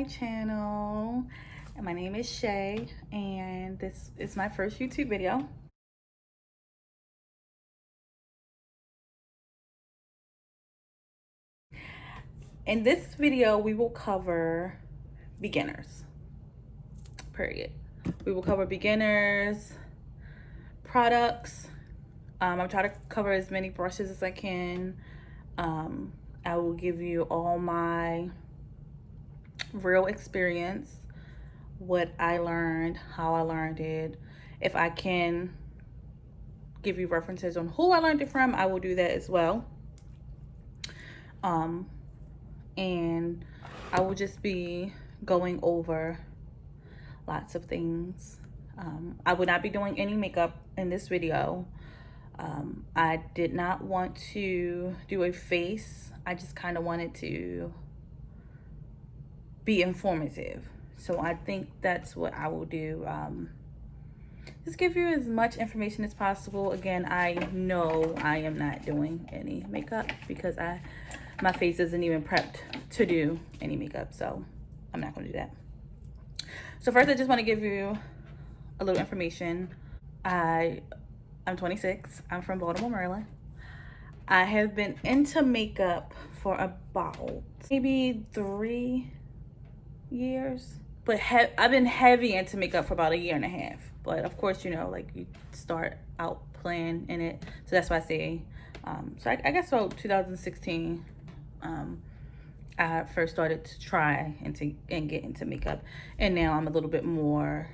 channel. My name is Shay, and this is my first YouTube video. In this video, we will cover beginners, period. We will cover beginners, products. I'll try to cover as many brushes as I can. I will give you all my real experience, what I learned, how I learned it. If I can give you references on who I learned it from, I will do that as well. And I will just be going over lots of things. I would not be doing any makeup in this video. I did not want to do a face. I just kind of wanted to be informative. So I think that's what I will do. Just give you as much information as possible. Again, I know I am not doing any makeup because my face isn't even prepped to do any makeup, so I'm not gonna do that. So first, I just want to give you a little information. I'm 26. I'm from Baltimore, Maryland. I have been into makeup for about maybe 3 years, but I've been heavy into makeup for about 1.5 years. But of course, you know, like, you start out playing in it, so that's why I say. So I guess about 2016. I first started to try and get into makeup, and now I'm a little bit more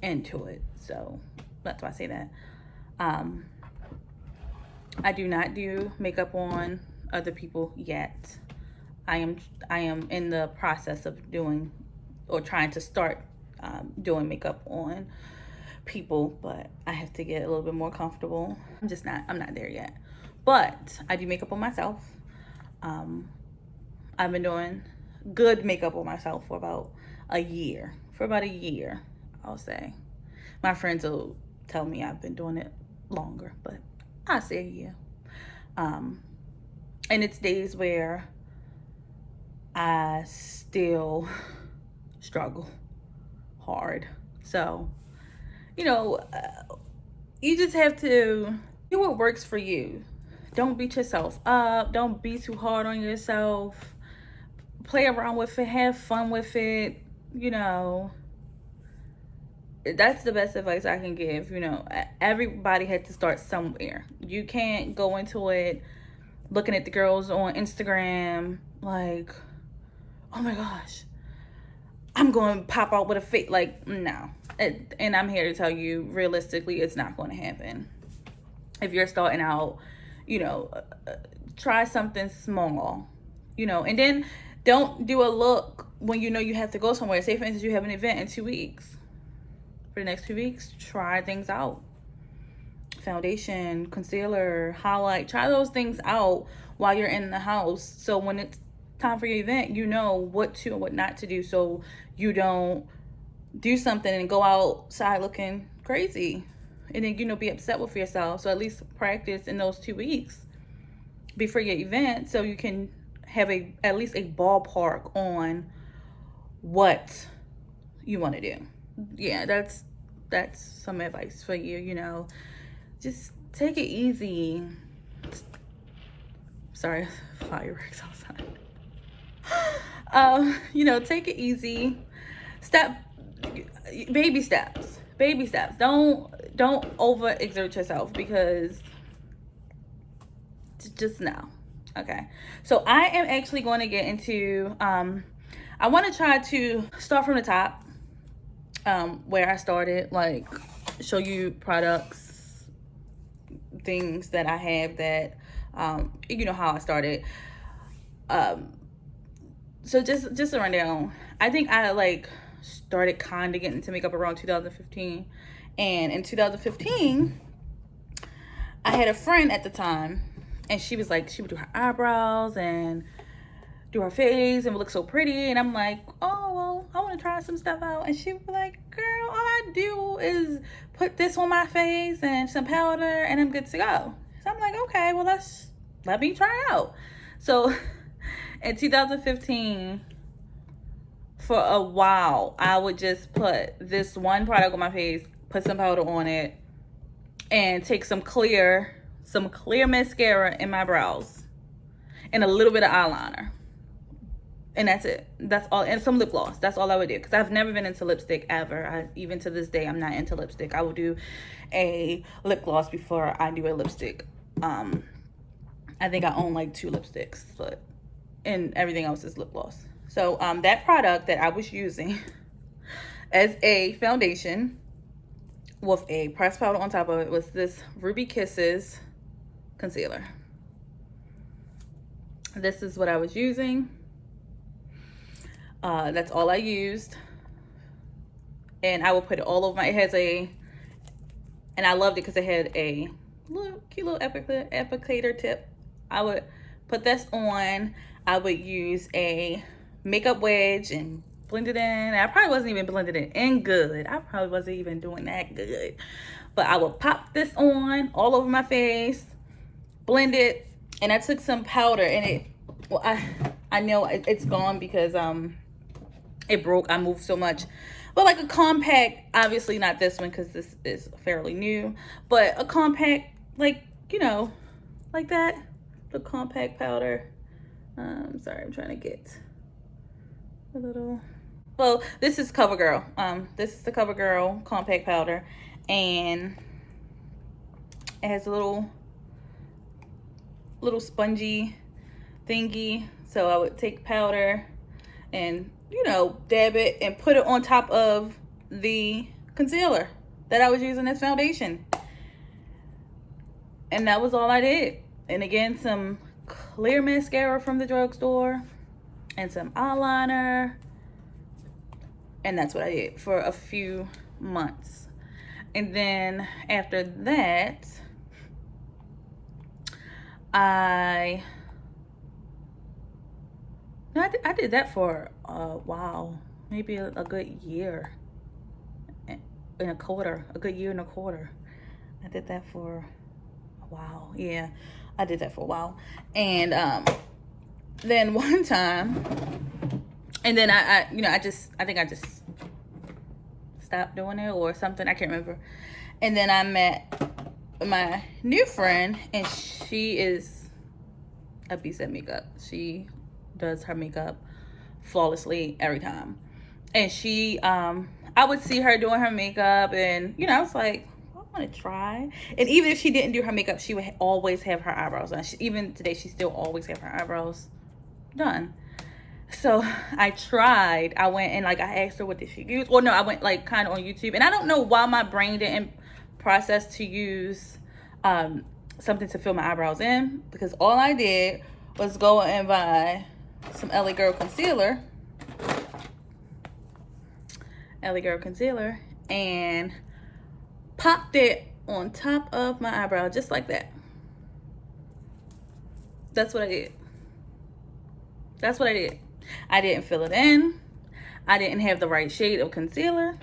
into it, so that's why I say that. I do not do makeup on other people yet. I am in the process of doing or trying to start doing makeup on people, but I have to get a little bit more comfortable. I'm not there yet, but I do makeup on myself. I've been doing good makeup on myself for about a year. I'll say. My friends will tell me I've been doing it longer, but I say a year. And it's days where I still struggle hard. So, you know, you just have to do what works for you. Don't beat yourself up. Don't be too hard on yourself. Play around with it. Have fun with it. You know, that's the best advice I can give. You know, everybody had to start somewhere. You can't go into it looking at the girls on Instagram like, oh my gosh, I'm going to pop out with a face. Like, no. And I'm here to tell you, realistically, it's not going to happen. If you're starting out, you know, try something small, you know, and then don't do a look when you know you have to go somewhere. Say, for instance, you have an event in 2 weeks. For the next 2 weeks, try things out. Foundation, concealer, highlight, try those things out while you're in the house. So when it's time for your event, you know what to and what not to do, so you don't do something and go outside looking crazy and then, you know, be upset with yourself. So at least practice in those 2 weeks before your event, so you can have at least a ballpark on what you want to do. Yeah, that's some advice for you. You know, just take it easy. Sorry, fireworks outside. You know, take it easy. Baby steps. Don't overexert yourself, because just no. Okay, so I am actually going to get into I want to try to start from the top, where I started, like show you products, things that I have that you know, how I started. So just a rundown. I think I like started kind of getting into makeup around 2015, and in 2015 I had a friend at the time, and she was like, she would do her eyebrows and do her face and would look so pretty, and I'm like, oh well, I want to try some stuff out. And she would be like, girl, all I do is put this on my face and some powder and I'm good to go. So I'm like, okay, well, let me try it out. So in 2015, for a while, I would just put this one product on my face, put some powder on it, and take some clear mascara in my brows and a little bit of eyeliner. And that's it. That's all. And some lip gloss. That's all I would do. Because I've never been into lipstick ever. Even to this day, I'm not into lipstick. I will do a lip gloss before I do a lipstick. I think I own like 2 lipsticks, but and everything else is lip gloss. So that product that I was using as a foundation with a pressed powder on top of it was this Ruby Kisses concealer. This is what I was using. That's all I used, and I will put it all over my. It has a, and I loved it because it had a cute little applicator tip. I would put this on. I would use a makeup wedge and blend it in. I probably wasn't even blending it in good. I probably wasn't even doing that good, but I would pop this on all over my face, blend it, and I took some powder and it. Well, I know it's gone because it broke. I moved so much. But like a compact, obviously not this one because this is fairly new, but a compact, like, you know, like that, the compact powder. Sorry, I'm trying to get a little. Well, this is CoverGirl. This is the CoverGirl compact powder, and it has a little spongy thingy. So I would take powder and, you know, dab it and put it on top of the concealer that I was using as foundation. And that was all I did. And again, some clear mascara from the drugstore and some eyeliner. And that's what I did for a few months. And then after that, I did that for wow, maybe a good year and a quarter. A good year and a quarter. I did that for a while. Yeah, I did that for a while. And then one time, and then I think I just stopped doing it or something. I can't remember. And then I met my new friend, and she is a beast at makeup. She does her makeup flawlessly every time. And she I would see her doing her makeup, and you know, I was like, I want to try. And even if she didn't do her makeup, she would always have her eyebrows done. Even today, she still always have her eyebrows done. So I tried. I went and like I asked her what did she use. Well, no, I went like kind of on YouTube, and I don't know why my brain didn't process to use something to fill my eyebrows in, because all I did was go and buy some LA Girl concealer, and popped it on top of my eyebrow just like that. That's what I did. That's what I did. I didn't fill it in. I didn't have the right shade of concealer.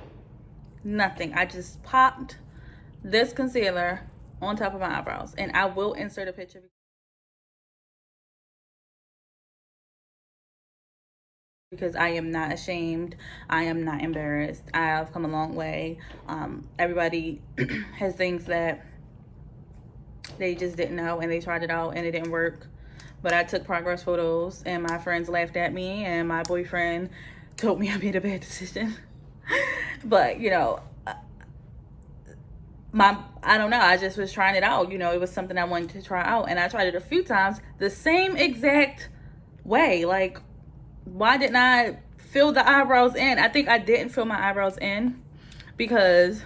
Nothing. I just popped this concealer on top of my eyebrows, and I will insert a picture because I am not ashamed. I am not embarrassed. I've come a long way. Everybody has things that they just didn't know, and they tried it out and it didn't work. But I took progress photos, and my friends laughed at me, and my boyfriend told me I made a bad decision. But you know, I don't know, I just was trying it out. You know, it was something I wanted to try out, and I tried it a few times the same exact way. Like, why didn't I fill the eyebrows in? I think I didn't fill my eyebrows in because,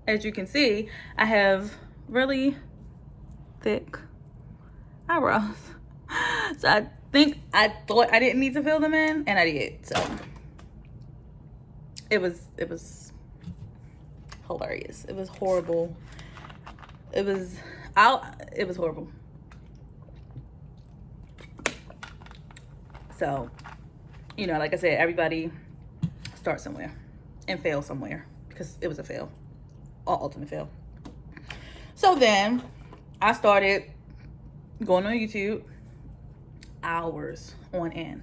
as you can see, I have really thick eyebrows. So I thought I didn't need to fill them in, and I did. So it was hilarious. It was horrible. It was horrible. So, you know, like I said, everybody starts somewhere and fails somewhere, because it was a fail, ultimate fail. So then I started going on YouTube, hours on end,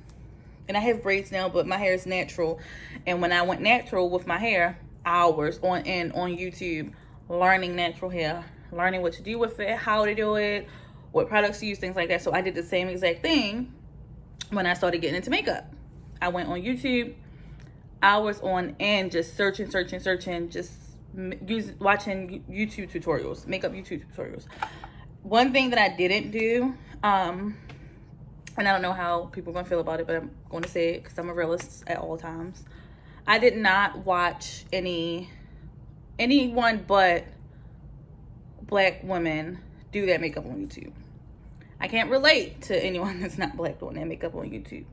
And I have braids now, but my hair is natural. And when I went natural with my hair, hours on end on YouTube, learning natural hair, learning what to do with it, how to do it, what products to use, things like that. So I did the same exact thing when I started getting into makeup. I went on YouTube, hours on end, just searching, just watching YouTube tutorials, makeup YouTube tutorials. One thing that I didn't do, and I don't know how people are gonna feel about it, but I'm going to say it because I'm a realist at all times. I did not watch anyone but black women do that makeup on YouTube. I can't relate to anyone that's not black doing that makeup on YouTube.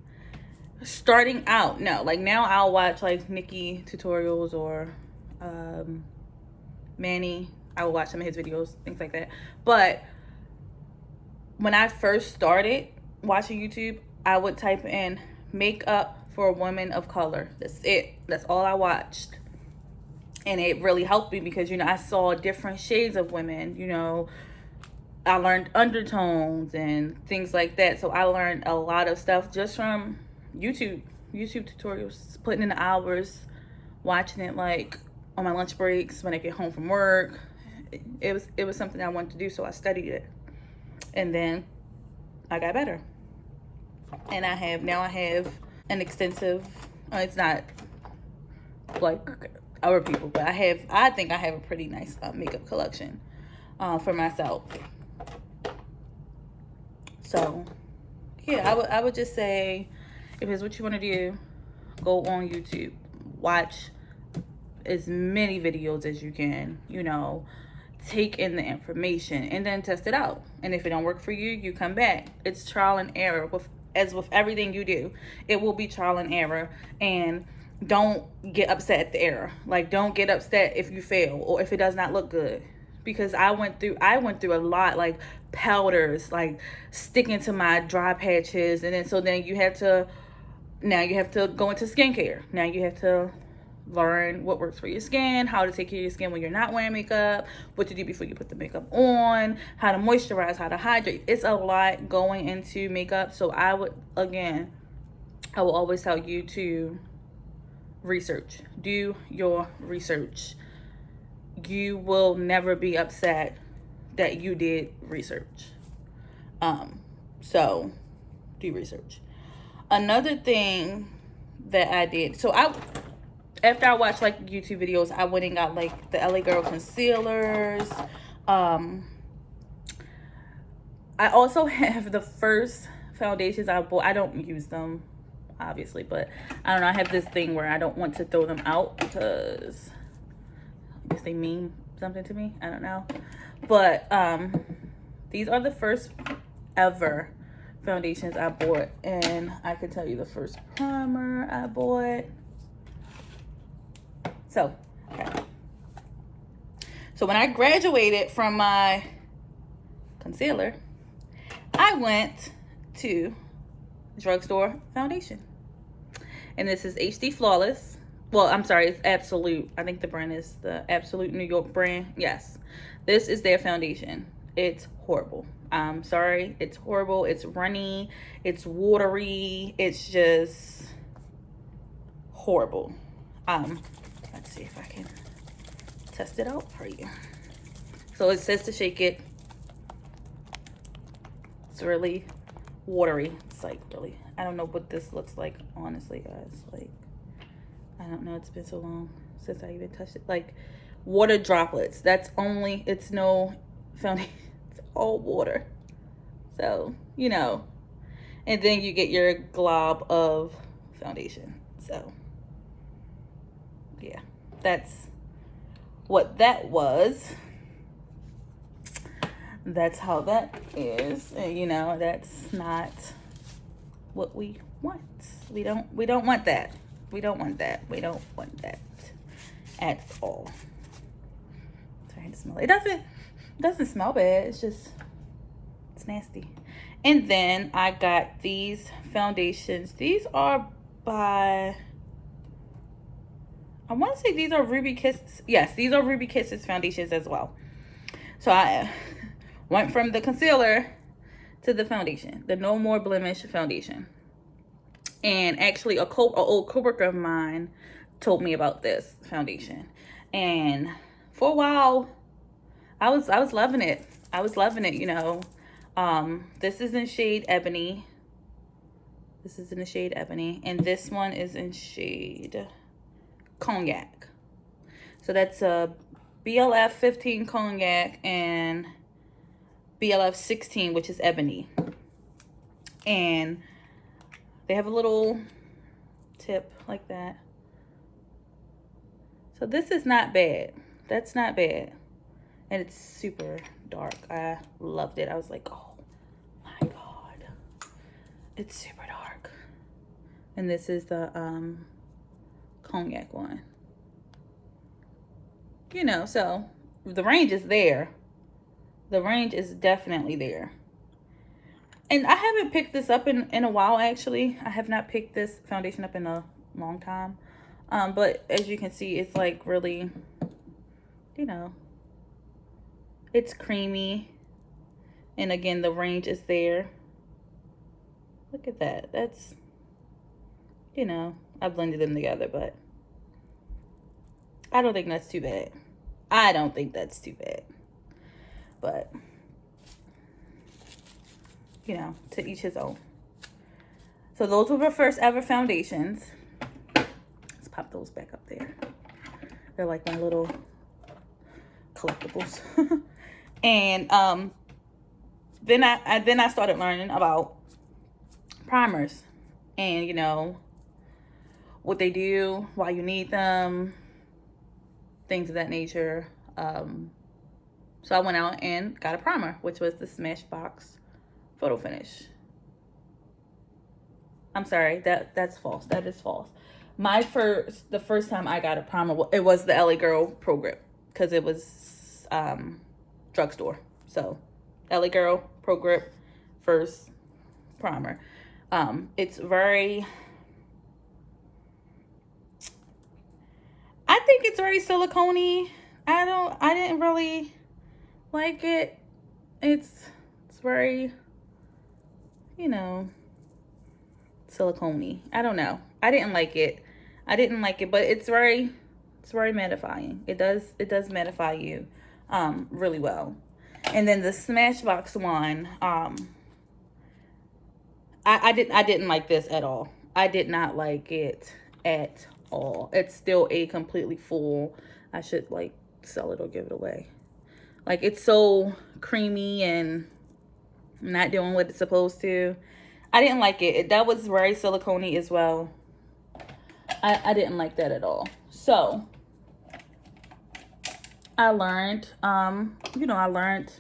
Starting out, no. Like now I'll watch like Nikki tutorials or Manny. I will watch some of his videos, things like that. But when I first started watching YouTube, I would type in makeup for a woman of color. That's it. That's all I watched. And it really helped me because, you know, I saw different shades of women, you know. I learned undertones and things like that. So I learned a lot of stuff just from YouTube tutorials, putting in the hours, watching it like on my lunch breaks when I get home from work. It was something I wanted to do, so I studied it. And then I got better. And I have an extensive, it's not like other people, but I think I have a pretty nice makeup collection for myself. So yeah, I would just say, if it's what you want to do, go on YouTube, watch as many videos as you can, you know, take in the information and then test it out. And if it don't work for you, you come back. It's trial and error. As with everything you do, it will be trial and error. And don't get upset at the error. Like, don't get upset if you fail or if it does not look good. Because I went through a lot, like powders, like sticking to my dry patches, and then you have to go into skincare. Now you have to learn what works for your skin, how to take care of your skin when you're not wearing makeup, what to do before you put the makeup on, how to moisturize, how to hydrate. It's a lot going into makeup. So I will always tell you to research. Do your research. You will never be upset that you did research. So do research. Another thing that I did, after I watched like YouTube videos, I went and got like the LA Girl concealers. I also have the first foundations I bought. I don't use them, obviously, but I don't know. I have this thing where I don't want to throw them out because I guess they mean something to me. I don't know. But these are the first ever foundations I bought. And I can tell you the first primer I bought. So, okay. So when I graduated from my concealer, I went to Drugstore foundation. And this is HD Flawless. Well, I'm sorry, it's Absolute. I think the brand is the Absolute New York brand. Yes. This is their foundation. It's horrible. I'm sorry. It's horrible. It's runny. It's watery. It's just horrible. Let's see if I can test it out for you. So it says to shake it. It's really watery. It's like really, I don't know what this looks like, honestly, guys. Like, I don't know. It's been so long since I even touched it. Like, water droplets. It's no foundation. It's all water. So, you know. And then you get your glob of foundation. So, yeah. That's what that was. That's how that is. And, you know, that's not what we want. We don't want that. We don't want that. We don't want that at all. Trying to smell it. It doesn't smell bad. It's nasty. And then I got these foundations. These are by, I want to say these are Ruby Kiss. Yes, these are Ruby Kisses foundations as well. So I went from the concealer to the foundation, the No More Blemish foundation. And actually, a old coworker of mine told me about this foundation, and for a while, I was loving it. I was loving it. You know, this is in shade Ebony. This is in the shade Ebony, and this one is in shade Cognac. So that's a BLF 15 Cognac and BLF 16, which is Ebony. And they have a little tip like that. So this is not bad. That's not bad. And it's super dark. I loved it. I was like, oh my God. It's super dark. And this is the Cognac one. You know, so the range is there. The range is definitely there. And I haven't picked this up in a while, actually. I have not picked this foundation up in a long time. But as you can see, it's like really, you know, it's creamy. And again, the range is there. Look at that. That's, you know, I blended them together, but I don't think that's too bad. I don't think that's too bad. But, you know, to each his own. So those were my first ever foundations. Let's pop those back up there. They're like my little collectibles. And then I started learning about primers, and you know what they do, why you need them, things of that nature. So I went out and got a primer, which was the Smashbox Photo Finish. I'm sorry, that's false. That is false. The first time I got a primer, it was the LA Girl Pro Grip, because it was Drugstore. So LA Girl Pro Grip first primer. It's very, I think it's very silicone-y. I didn't really like it. It's very, you know, silicone-y. I don't know. I didn't like it. But it's very mattifying. It does mattify you really well. And then the Smashbox one, I didn't like this at all. I did not like it at all. It's still a completely full. I should like sell it or give it away. Like, it's so creamy and not doing what it's supposed to. I didn't like it. That was very silicone-y as well. I didn't like that at all. So I learned, you know, I learned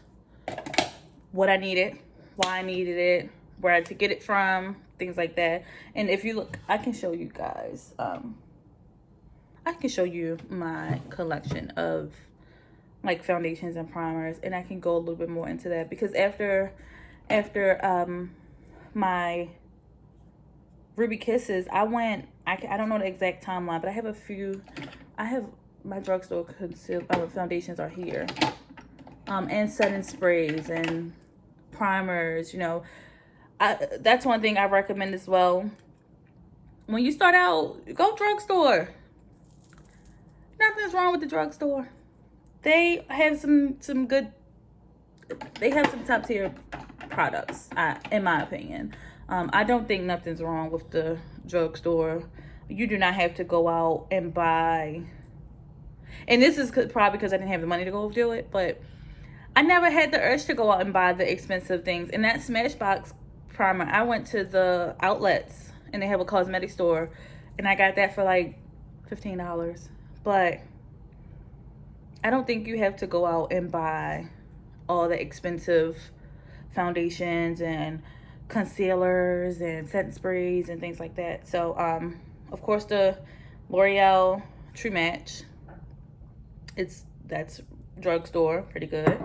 what I needed, why I needed it, where to get it from, things like that. And if you look, I can show you guys, I can show you my collection of like foundations and primers, and I can go a little bit more into that, because after my Ruby Kisses, I don't know the exact timeline, but I have my Drugstore foundations are here, and setting sprays and primers. You know, that's one thing I recommend as well. When you start out, go Drugstore. Nothing's wrong with the Drugstore. They have some good, they have some top tier products, in my opinion. I don't think nothing's wrong with the Drugstore. You do not have to go out and buy, and this is probably because I didn't have the money to go do it, but I never had the urge to go out and buy the expensive things. And that Smashbox primer, I went to the outlets and they have a cosmetic store, and I got that for like $15. But I don't think you have to go out and buy all the expensive foundations and concealers and setting sprays and things like that. So of course, the L'Oreal True Match, that's Drugstore, pretty good.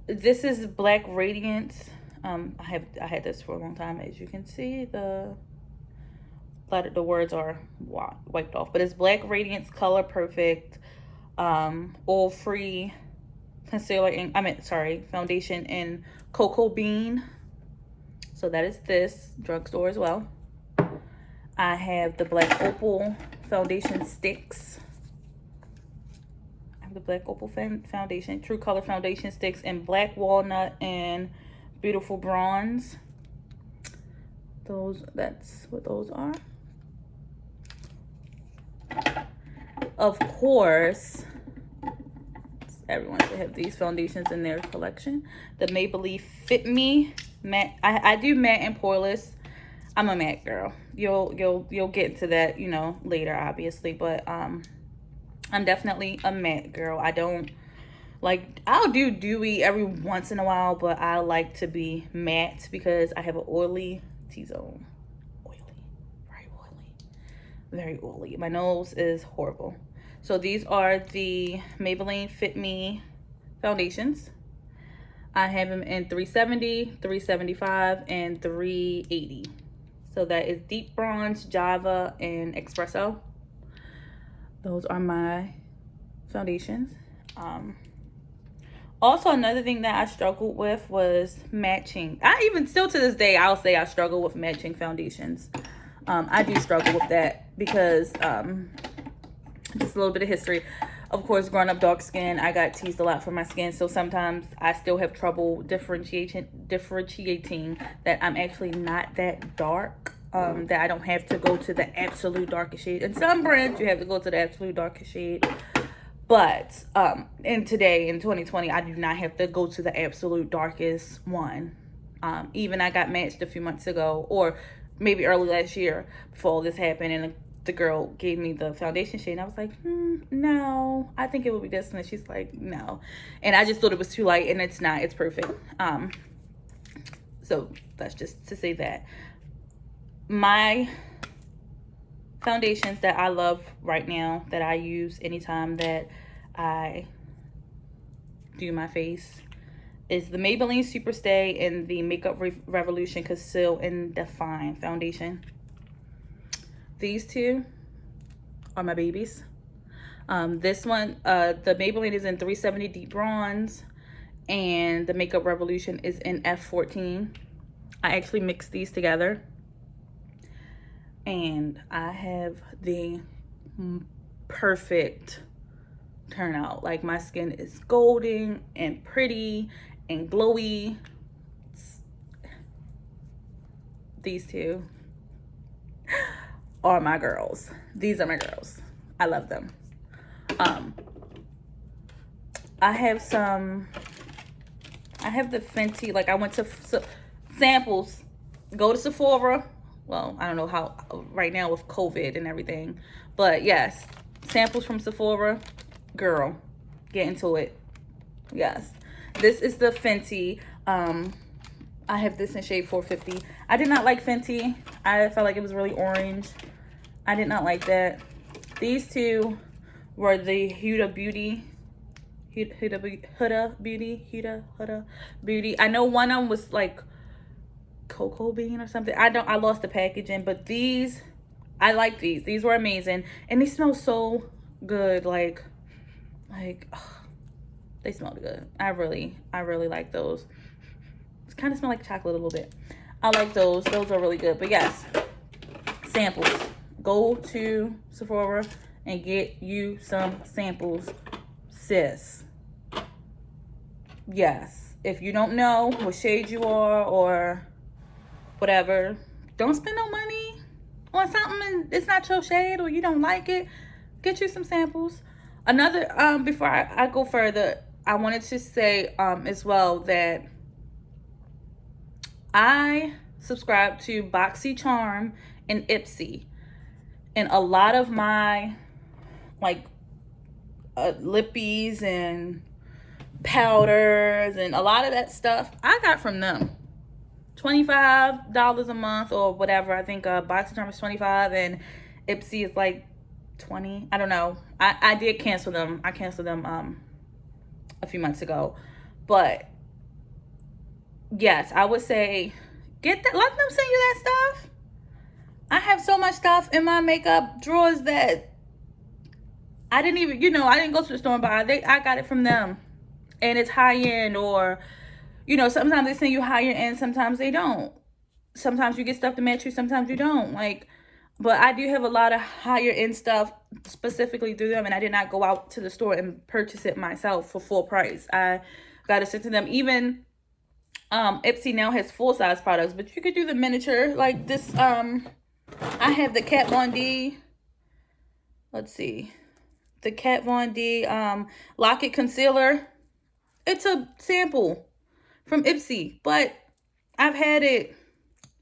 This is Black Radiance. I had this for a long time. As you can see, the words are wiped off, but it's Black Radiance Color Perfect oil free concealer foundation in Cocoa Bean. So that is this, Drugstore as well. I have the Black Opal foundation sticks. I have the Black Opal foundation, True Color foundation sticks in Black Walnut and Beautiful Bronze. That's what those are. Of course, everyone should have these foundations in their collection. The Maybelline Fit Me matte. I do matte and poreless. I'm a matte girl. You'll get into that, you know, later, obviously. But I'm definitely a matte girl. I don't like, I'll do dewy every once in a while, but I like to be matte because I have an oily T-zone. Very oily. My nose is horrible. So these are the Maybelline Fit Me foundations. I have them in 370, 375, and 380. So that is Deep Bronze, Java, and Espresso. Those are my foundations. Also, another thing that I struggled with was matching. Still to this day, I'll say I struggle with matching foundations. I do struggle with that because just a little bit of history. Of course, growing up dark skin, I got teased a lot for my skin, so sometimes I still have trouble differentiating that I'm actually not that dark, that I don't have to go to the absolute darkest shade. In some brands, you have to go to the absolute darkest shade, but in 2020, I do not have to go to the absolute darkest one. Even I got matched a few months ago, or maybe early last year before all this happened, and the girl gave me the foundation shade and I was like, no, I think it would be this, and she's like, no, and I just thought it was too light, and it's not. It's perfect. So that's just to say that my foundations that I love right now, that I use anytime that I do my face, is the Maybelline Superstay and the Makeup Revolution Conceal and Define foundation. These two are my babies. This one, the Maybelline is in 370 Deep Bronze, and the Makeup Revolution is in F14. I actually mixed these together, and I have the perfect turnout. Like, my skin is golden and pretty and glowy. These two are my girls. These are my girls. I love them. I have the Fenty, like, I went to samples, go to Sephora. Well, I don't know how right now with COVID and everything, but yes, samples from Sephora. Girl, get into it. Yes, this is the Fenty. I have this in shade 450. I did not like Fenty. I felt like it was really orange. I did not like that. These two were the Huda Beauty. Huda Beauty. I know one of them was like cocoa bean or something. I lost the packaging, but these, I like these. These were amazing, and they smell so good. Like oh, they smelled good. I really like those. It kind of smell like chocolate a little bit. I like those. Those are really good. But yes, samples. Go to Sephora and get you some samples, sis. Yes. If you don't know what shade you are or whatever, don't spend no money on something and it's not your shade or you don't like it. Get you some samples. Another, before I go further, I wanted to say as well that I subscribe to BoxyCharm and Ipsy. And a lot of my, like, lippies and powders and a lot of that stuff, I got from them. $25 a month or whatever. I think BoxyCharm is $25 and Ipsy is like $20. I don't know. I did cancel them. I canceled them a few months ago. But yes, I would say get that. Let them send you that stuff. I have so much stuff in my makeup drawers that I didn't even, I didn't go to the store and buy it. I got it from them. And it's high end, or, sometimes they send you higher end, sometimes they don't. sometimes you get stuff to match you, sometimes you don't. Like, but I do have a lot of higher end stuff specifically through them, and I did not go out to the store and purchase it myself for full price. I got to send to them. Even Ipsy now has full size products, but you could do the miniature like this. I have the Kat Von D. Let's see, the Kat Von D Lock-It Concealer. It's a sample from Ipsy, but I've had it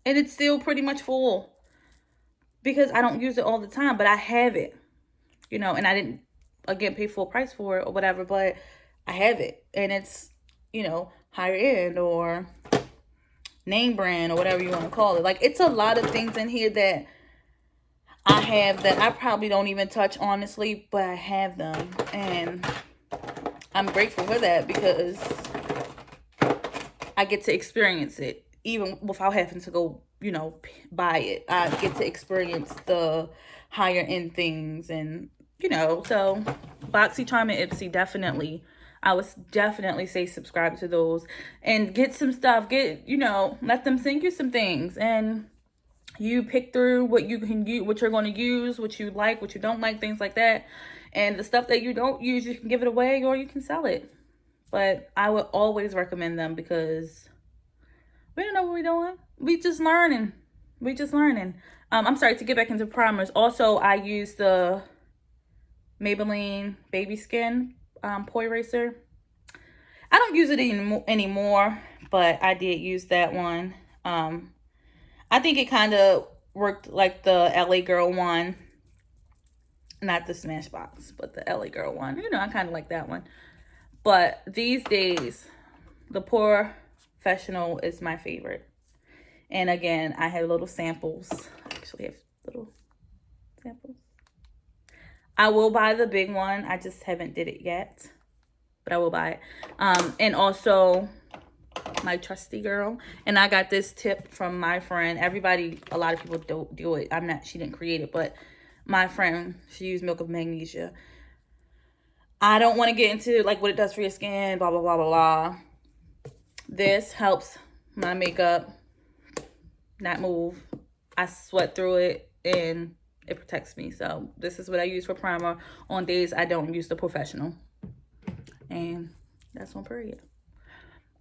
and it's still pretty much full because I don't use it all the time, but I have it, you know, and I didn't, again, pay full price for it or whatever, but I have it and it's, you know, higher end or name brand or whatever you want to call it. Like, it's a lot of things in here that I have that I probably don't even touch, honestly, but I have them, and I'm grateful for that because I get to experience it even without having to go, you know, buy it. I get to experience the higher end things, and, you know, so BoxyCharm and Ipsy, definitely, I would definitely say subscribe to those and get some stuff. Get, you know, let them send you some things, and you pick through what you can use, what you're going to use, what you like, what you don't like, things like that. And the stuff that you don't use, you can give it away or you can sell it. But I would always recommend them because we don't know what we're doing. We just learning. We just learning. I'm sorry, to get back into primers. Also, I use the Maybelline Baby Skin pore eraser. I don't use it anymore, but I did use that one. I think it kind of worked like the LA Girl one. Not the Smashbox, but the LA Girl one. You know, I kind of like that one. But these days, the Professional is my favorite. And again, I have little samples. I actually have little samples. I will buy the big one. I just haven't did it yet. But I will buy it. And also my trusty girl. And I got this tip from my friend. A lot of people don't do it. She didn't create it, but my friend, she used Milk of Magnesia. I don't want to get into like what it does for your skin, blah, blah, blah, blah, blah. This helps my makeup not move. I sweat through it and it protects me. So this is what I use for primer on days I don't use the Professional. And that's on period.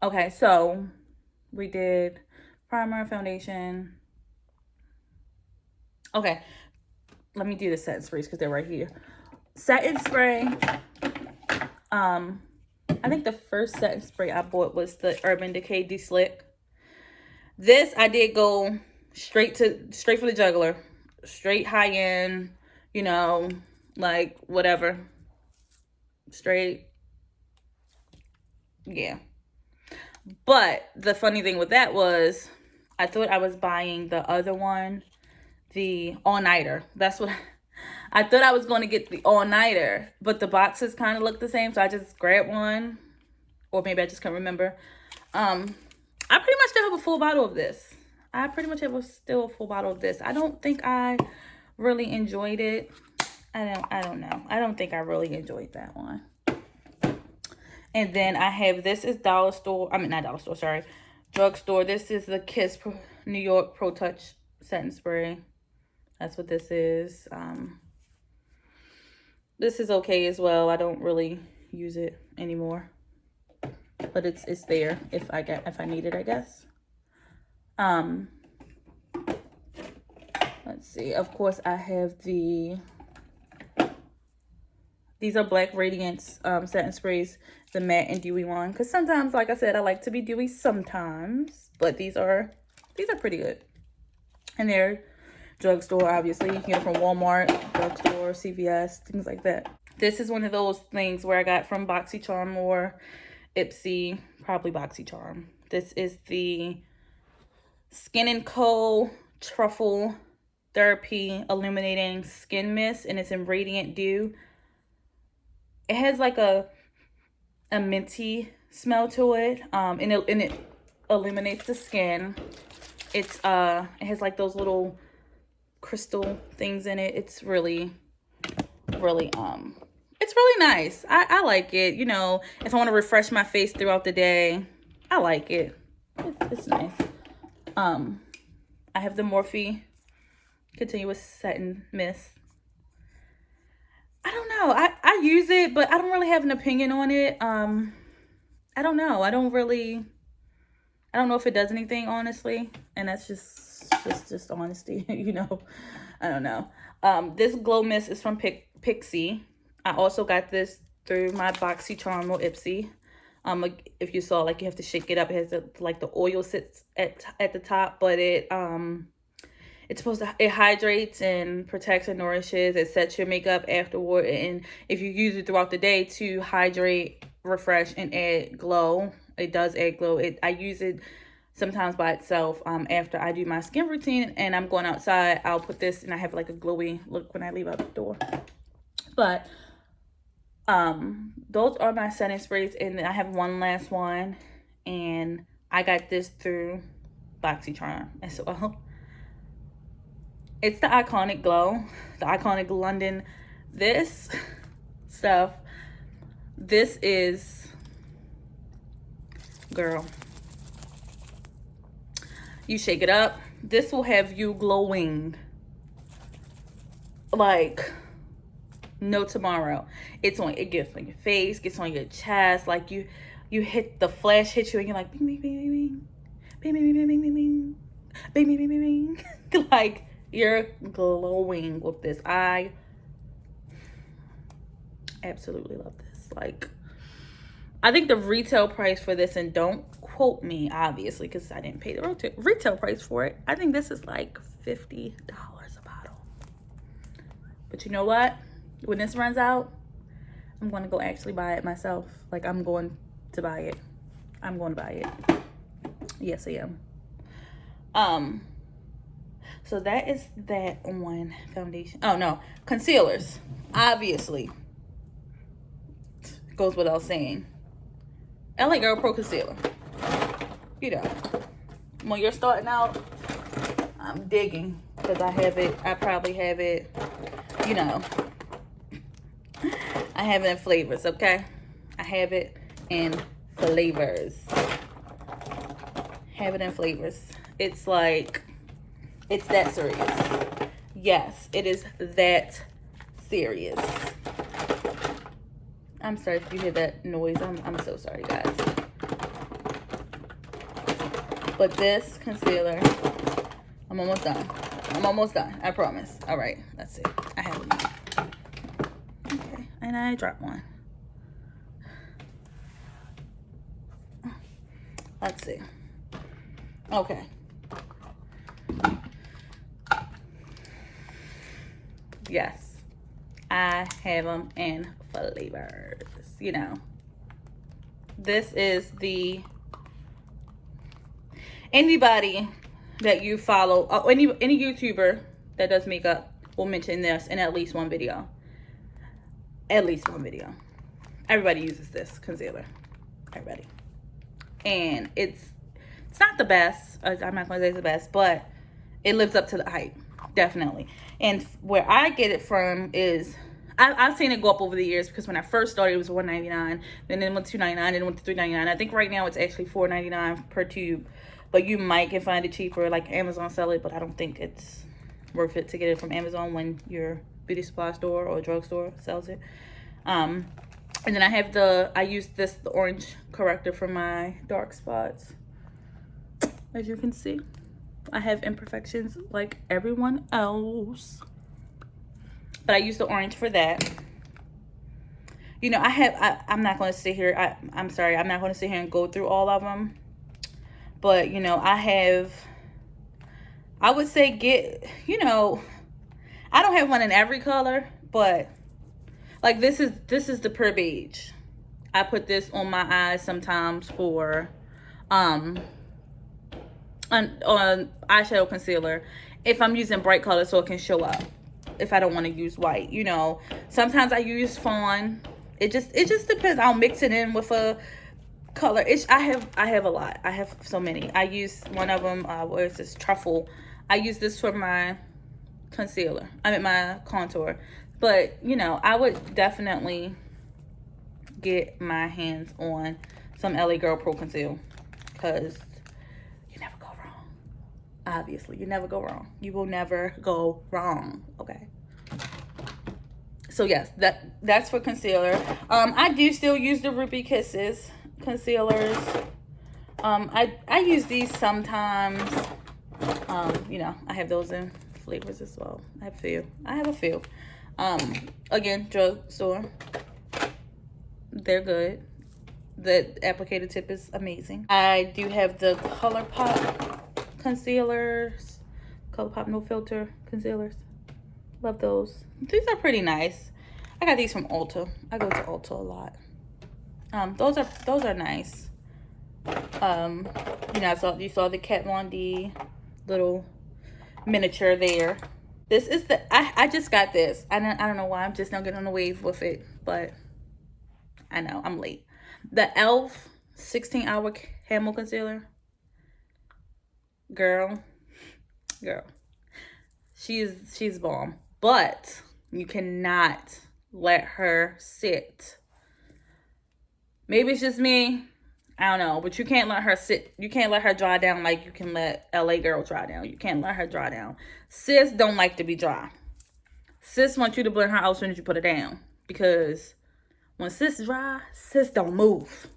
Okay, so we did primer, foundation. Okay, let me do the setting sprays because they're right here. Setting spray. I think the first setting spray I bought was the Urban Decay De-Slick. This I did go straight for the jugular, straight high end, you know, like whatever, straight, yeah. But the funny thing with that was, I thought I was buying the other one, the all-nighter. That's what I thought I was going to get, the all-nighter, but the boxes kind of look the same, so I just grabbed one, or maybe I just can't remember. I pretty much still have a full bottle of this. I still a full bottle of this. I don't think I really enjoyed it. I don't know. I don't think I really enjoyed that one. And then I have, this is Drugstore. This is the Kiss New York Pro Touch Setting Spray. That's what this is. This is okay as well. I don't really use it anymore, but it's there if I need it, I guess. Let's see. Of course, I have these are Black Radiance setting sprays, the matte and dewy one. Because sometimes, like I said, I like to be dewy sometimes. But these are pretty good. And they're Drugstore, obviously. You can get them from Walmart, Drugstore, CVS, things like that. This is one of those things where I got from BoxyCharm or Ipsy, probably BoxyCharm. This is the Skin & Co. Truffle Therapy Illuminating Skin Mist, and it's in Radiant Dew. It has like a minty smell to it, and it illuminates the skin. It has like those little crystal things in it. It's really it's really nice. I like it. You know, if I want to refresh my face throughout the day, I like it. It's nice. I have the Morphe Continuous Satin Mist. I don't know. I use it, but I don't really have an opinion on it. I don't know. I don't know if it does anything, honestly. And that's just honesty, you know. I don't know. This glow mist is from Pixie. I also got this through my BoxyCharm or Ipsy. If you saw, like, you have to shake it up. It has like the oil sits at the top, but it's supposed to, it hydrates and protects and nourishes. It sets your makeup afterward, and if you use it throughout the day to hydrate, refresh, and add glow, it does add glow. I use it sometimes by itself. After I do my skin routine and I'm going outside, I'll put this, and I have like a glowy look when I leave out the door. But those are my setting sprays, and I have one last one, and I got this through BoxyCharm as well. It's the Iconic Glow, the Iconic London. This stuff, this is, girl, you shake it up. This will have you glowing like no tomorrow. It gets on your face, gets on your chest, like you hit the flash, hit you, and you're like bing bing bing bing bing bing bing bing bing bing bing bing bing bing bing. Like, you're glowing with this. I absolutely love this. Like, I think the retail price for this, and don't quote me obviously because I didn't pay the retail price for it, I think this is like $50 a bottle. But you know what? When this runs out, I'm going to go actually buy it myself. Like, I'm going to buy it. I'm going to buy it. Yes, I am. So that is that on foundation. Oh, no. Concealers. Obviously. Goes without saying. LA Girl Pro Concealer. You know. When you're starting out, I'm digging. Because I have it. I probably have it. You know. I have it in flavors, okay? I have it in flavors. Have it in flavors. It's like, it's that serious. Yes, it is that serious. I'm sorry if you hear that noise. I'm so sorry, guys. But this concealer, I'm almost done. I'm almost done. I promise. All right, let's see. I have it. Okay, and I dropped one. Let's see. Okay. Yes, I have them in flavors. You know, this is the, anybody that you follow, any YouTuber that does makeup will mention this in at least one video. At least one video. Everybody uses this concealer. Everybody. And it's not the best. I'm not going to say it's the best, but it lives up to the hype. Definitely. And where I get it from is, I've seen it go up over the years, because when I first started, it was $1.99. Then it went to $2.99. Then it went to $3.99. I think right now it's actually $4.99 per tube. But you might can find it cheaper, like Amazon sell it, but I don't think it's worth it to get it from Amazon when your beauty supply store or drugstore sells it. And then I use the orange corrector for my dark spots. As you can see, I have imperfections like everyone else, but I use the orange for that. You know, I'm not going to sit here. I'm sorry. I'm not going to sit here and go through all of them. But, you know, I would say you know, I don't have one in every color, but like this is the Pure Beige. I put this on my eyes sometimes for on eyeshadow concealer if I'm using bright colors, so it can show up if I don't want to use white. You know, sometimes I use fawn. It just depends. I'll mix it in with a color. I have a lot. I have so many. I use one of them, where is this, truffle. I use this for my concealer. I mean my contour. But you know, I would definitely get my hands on some LA Girl Pro Conceal, because you never go Obviously, you never go wrong. You will never go wrong, okay? So yes, that's for concealer. I do still use the Ruby Kisses concealers. I use these sometimes. You know, I have those in flavors as well. I have a few. Again, Drugstore. They're good. The applicator tip is amazing. I do have the ColourPop concealers. ColourPop No Filter concealers. Love those. These are pretty nice. I got these from Ulta. I go to Ulta a lot. Those are nice. You know, you saw the Kat Von D little miniature there. This is I just got this. I don't know why I'm just not getting on the wave with it, but I know I'm late. The e.l.f. 16-hour camo concealer. Girl. She's bomb. But you cannot let her sit. Maybe it's just me. I don't know. But you can't let her sit. You can't let her dry down like you can let LA girl dry down. You can't let her dry down. Sis don't like to be dry. Sis wants you to blend her out as soon as you put it down. Because when sis dry, sis don't move.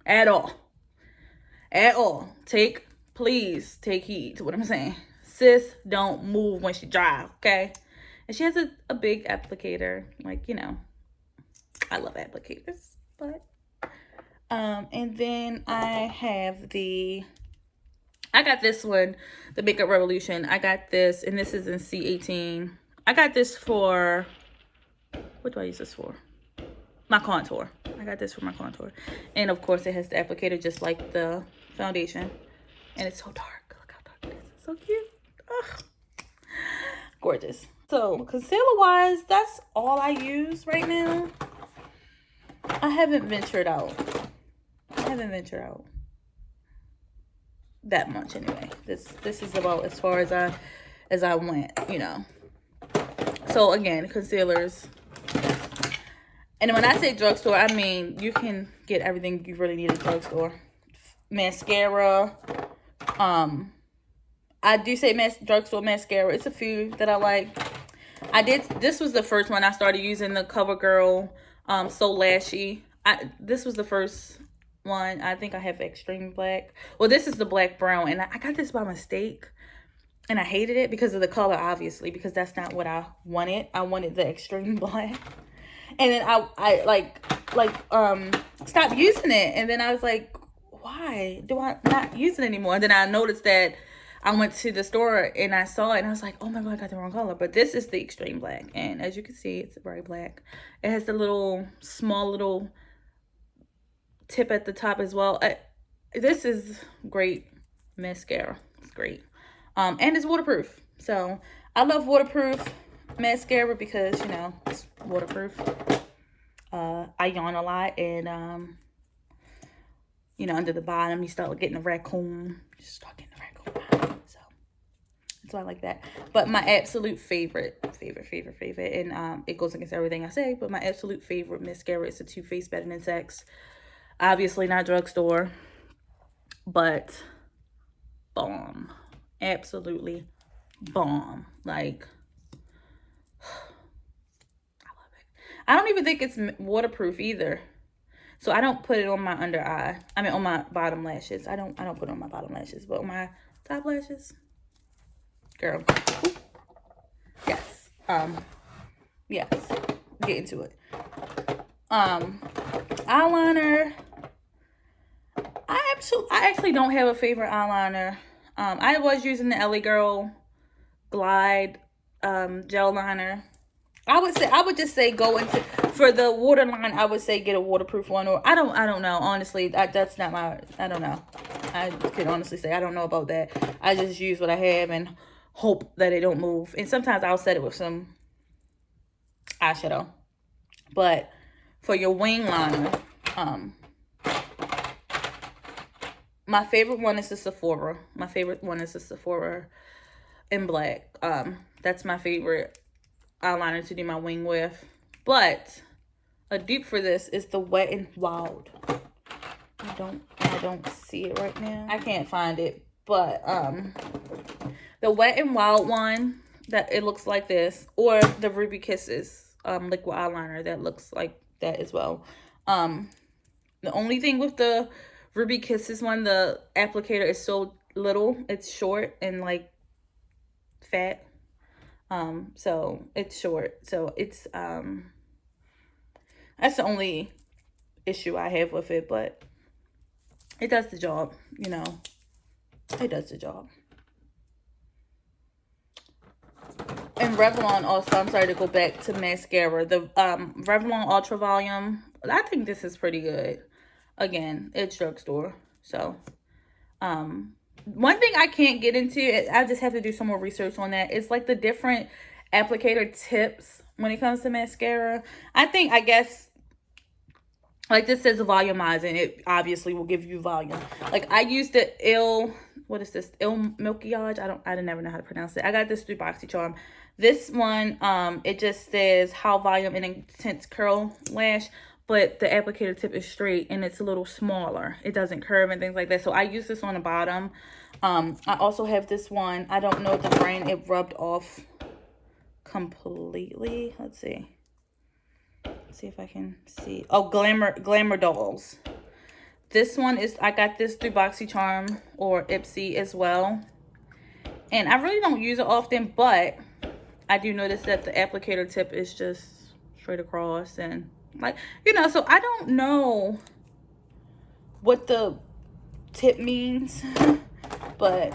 At all. At all. Please take heed to what I'm saying. Sis don't move when she dry, okay? And she has a big applicator. Like, you know, I love applicators. But, and then I have I got this one, the Makeup Revolution. I got this, and this is in C18. I got this for, what do I use this for? My contour. I got this for my contour. And of course it has the applicator just like the foundation. And it's so dark. Look how dark it is. It's so cute. Ugh. Gorgeous. So concealer wise, that's all I use right now. I haven't ventured out. That much anyway. This is about as far as I went, you know. So again, concealers. And when I say drugstore, I mean you can get everything you really need at drugstore. Mascara. I do say drugstore mascara. It's a few that I like. This was the first one I started using, the CoverGirl So Lashy. This was the first one. I think I have Extreme Black. Well, this is the Black Brown, and I got this by mistake. And I hated it because of the color, obviously, because that's not what I wanted. I wanted the Extreme Black. And then I stopped using it. And then I was like, why do I not use it anymore? And then I noticed that I went to the store and I saw it and I was like, oh my God, I got the wrong color. But this is the Extreme Black. And as you can see, it's very black. It has the small little tip at the top as well. This is great mascara. It's great. And it's waterproof. So I love waterproof mascara because, you know, it's waterproof. I yawn a lot, and you know, under the bottom you start getting a raccoon. So I like that. But my absolute favorite, and it goes against everything I say, but my absolute favorite mascara is the Too Faced Better Than Sex. Obviously not drugstore, but bomb. Absolutely bomb. Like, I love it. I don't even think it's waterproof either. So I don't put it on my under eye. I mean on my bottom lashes. I don't put it on my bottom lashes, but on my top lashes. Girl. Ooh. Yes. Yes. Get into it. Eyeliner. I actually don't have a favorite eyeliner. I was using the LA Girl Glide gel liner. I would just say go into, for the waterline, I would say get a waterproof one, or I don't know, honestly. That's not my, I don't know. I can honestly say I don't know about that. I just use what I have and hope that it don't move. And sometimes I'll set it with some eyeshadow. But for your wing liner, my favorite one is the Sephora. My favorite one is the Sephora in black. That's my favorite eyeliner to do my wing with. But a dupe for this is the Wet n Wild. I don't see it right now. I can't find it. But the Wet n Wild one, that it looks like this, or the Ruby Kisses liquid eyeliner that looks like that as well. The only thing with the Ruby Kisses one, the applicator is so little. It's short and like fat. So it's short. So it's that's the only issue I have with it, but it does the job, you know. It does the job. And Revlon also, I'm sorry to go back to mascara. The Revlon Ultra Volume, I think this is pretty good. Again, it's Drugstore. So, one thing I can't get into, I just have to do some more research on that. It's like the different applicator tips when it comes to mascara. I guess, like this says volumizing. It obviously will give you volume. Like I used the what is this? Milkyage? I never know how to pronounce it. I got this through BoxyCharm. This one, it just says how volume and intense curl lash, but the applicator tip is straight and it's a little smaller. It doesn't curve and things like that. So I use this on the bottom. I also have this one. I don't know the brand. It rubbed off completely. Let's see. Let's see if I can see. Oh, Glamour Dolls. This one is, I got this through BoxyCharm or Ipsy as well. And I really don't use it often, but I do notice that the applicator tip is just straight across and like, you know, so I don't know what the tip means, but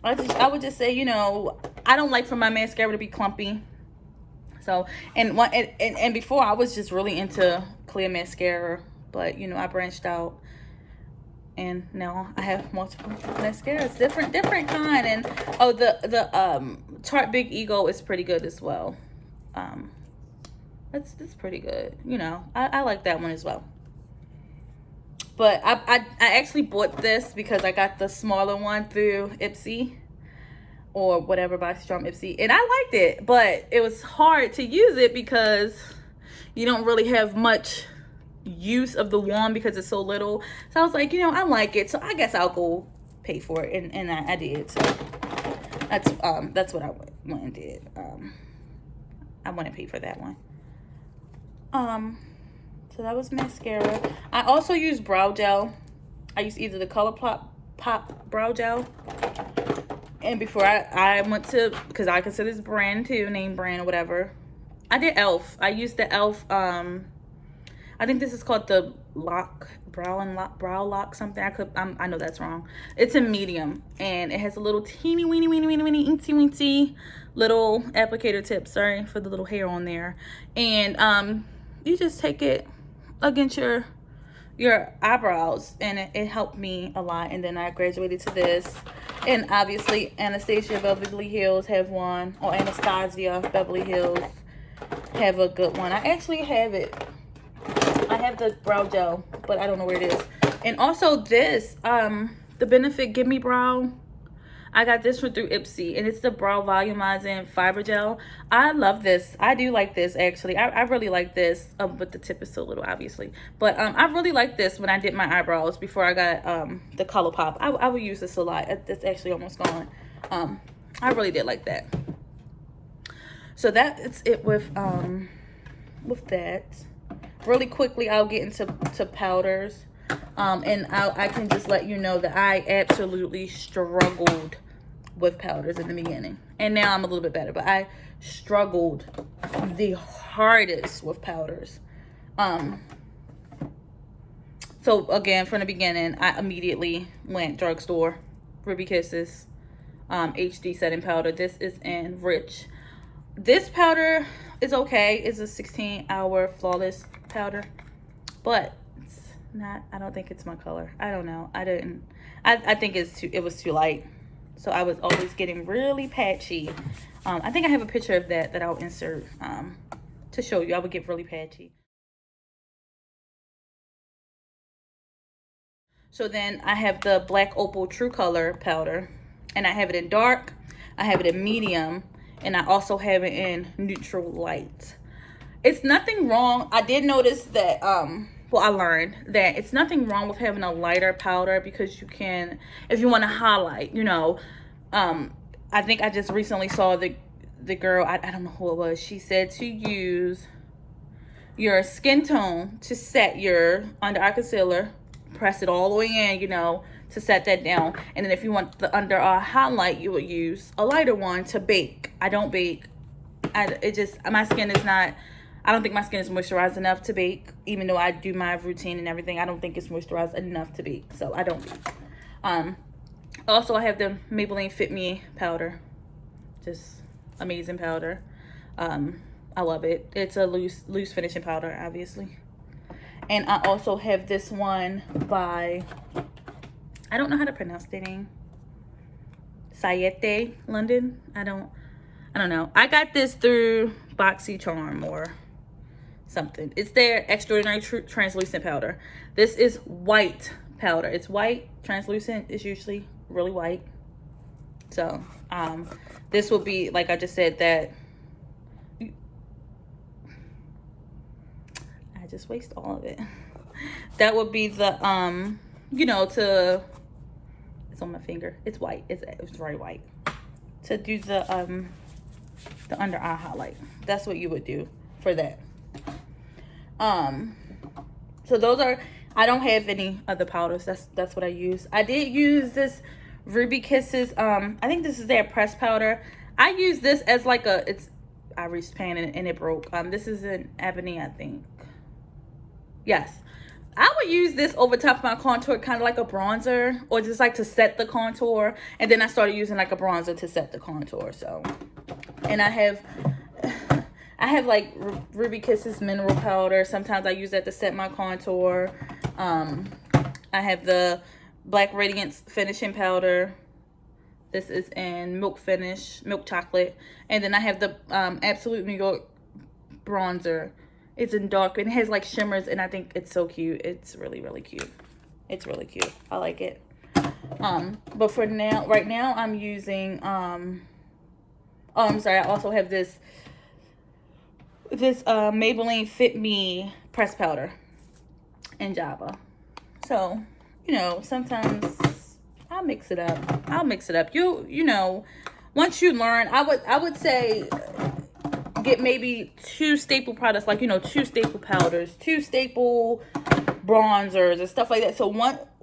I would just say, you know, I don't like for my mascara to be clumpy. So, and before I was just really into clear mascara, but you know, I branched out and now I have multiple mascaras, different kind. And oh, the Tarte Big Ego is pretty good as well. That's pretty good. You know, I like that one as well. But I actually bought this because I got the smaller one through Ipsy or whatever, BoxyCharm, Ipsy, and I liked it, but it was hard to use it because you don't really have much use of the wand because it's so little. So I was like, you know, I like it, so I guess I'll go pay for it, and I did. So that's what I went and did. I went and paid for that one. So that was mascara. I also use brow gel. I use either the ColourPop brow gel. And before I went to, because I consider this brand too, name brand or whatever, I did e.l.f. I used the e.l.f. I think this is called the brow lock something. I know that's wrong. It's a medium and it has a little teeny weeny incy little applicator tip. Sorry for the little hair on there. And you just take it against your eyebrows, and it helped me a lot. And then I graduated to this, and obviously Anastasia Beverly Hills have one, or Anastasia Beverly Hills have a good one. I actually have it. I have the brow gel, but I don't know where it is. And also this, the Benefit Gimme Brow, I got this one through Ipsy, and it's the Brow Volumizing Fiber Gel. I love this. I do like this, actually. I really like this, but the tip is so little, obviously. But I really like this when I did my eyebrows before I got the ColourPop. I would use this a lot. It's actually almost gone. I really did like that. So that's it with that. Really quickly, I'll get into powders. And I can just let you know that I absolutely struggled with powders in the beginning. And now I'm a little bit better, but I struggled the hardest with powders. So again, from the beginning, I immediately went Drugstore, Ruby Kisses, HD setting powder. This is in Rich. This powder is okay. It's a 16-hour flawless powder, but not, I don't think it's my color. I don't know. I think it was too light, so I was always getting really patchy. I think I have a picture of that I'll insert to show you. I would get really patchy. So then I have the Black Opal True Color powder, and I have it in dark, I have it in medium, and I also have it in neutral light. It's nothing wrong. I did notice that well, I learned that it's nothing wrong with having a lighter powder, because you can, if you want to highlight, you know. I think I just recently saw the girl, I don't know who it was, she said to use your skin tone to set your under eye concealer, press it all the way in, you know, to set that down. And then if you want the under eye highlight, you would use a lighter one to bake. I don't bake. My skin is not, I don't think my skin is moisturized enough to bake. Even though I do my routine and everything, I don't think it's moisturized enough to bake. So I don't bake. Also, I have the Maybelline Fit Me powder. Just amazing powder. I love it. It's a loose finishing powder, obviously. And I also have this one by, I don't know how to pronounce the name. Sayete London. I don't know. I got this through BoxyCharm or something. It's their Extraordinary Translucent powder. This is white powder. It's white. Translucent is usually really white. So this will be, like I just said, that I just waste all of it. That would be the you know, to, it's on my finger, it's white, it's very white, to do the under eye highlight. That's what you would do for that. So those are, I don't have any other powders. That's what I use. I did use this Ruby Kisses, I think this is their pressed powder. I use this as like a, it's, I reached pan and it broke. This is an ebony, I think. Yes, I would use this over top of my contour, kind of like a bronzer, or just like to set the contour. And then I started using like a bronzer to set the contour. So, and I have like Ruby Kisses mineral powder. Sometimes I use that to set my contour. I have the Black Radiance finishing powder. This is in milk finish, milk chocolate. And then I have the Absolute New York bronzer. It's in dark and it has like shimmers, and I think it's so cute. It's really, really cute. It's really cute. I like it. But for now, right now I'm using oh, I'm sorry, I also have this Maybelline Fit Me pressed powder in Java. So, you know, sometimes I'll mix it up. You know, once you learn, I would say get maybe 2 staple products, like, you know, 2 staple powders, 2 staple bronzers and stuff like that. So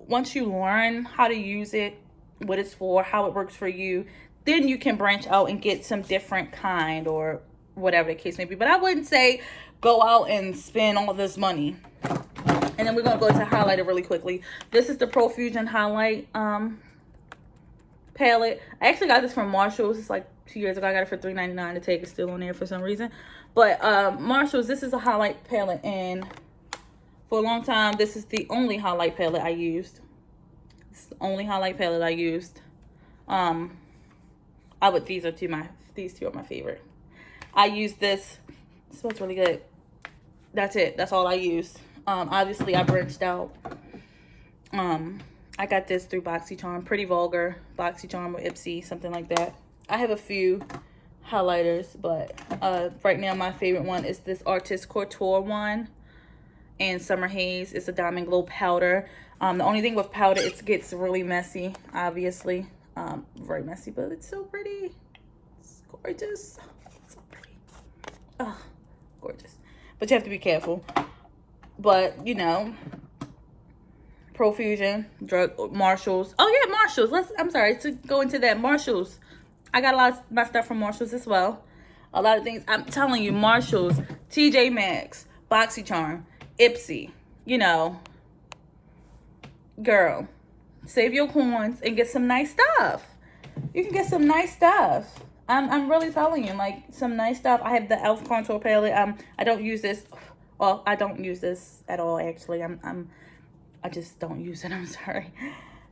once you learn how to use it, what it's for, how it works for you, then you can branch out and get some different kind or whatever the case may be. But I wouldn't say go out and spend all this money. And then we're going to go to highlighter really quickly. This is the Profusion Highlight palette. I actually got this from Marshalls. It's like 2 years ago. I got it for $3.99. The tag is still on there for some reason. But Marshalls, this is a highlight palette. And for a long time, this is the only highlight palette I used. It's the only highlight palette I used. These two are my favorite. I use this. It smells really good. That's it. That's all I used. Obviously I branched out. I got this through BoxyCharm, Pretty Vulgar, BoxyCharm or Ipsy, something like that. I have a few highlighters, but right now my favorite one is this Artist Couture one, and Summer Haze. It's a Diamond Glow powder. The only thing with powder, it gets really messy, obviously. Very messy, but it's so pretty. It's gorgeous. It's so pretty. Oh, gorgeous. But you have to be careful. But, you know, Profusion, Marshalls. Oh, yeah, Marshalls. I'm sorry to go into that. Marshalls. I got a lot of my stuff from Marshalls as well. A lot of things. I'm telling you, Marshalls, TJ Maxx, BoxyCharm, Ipsy. You know, girl, save your coins and get some nice stuff. You can get some nice stuff. I'm really telling you, like, some nice stuff. I have the e.l.f. contour palette. I don't use this. Well, I don't use this at all, actually. I just don't use it. I'm sorry.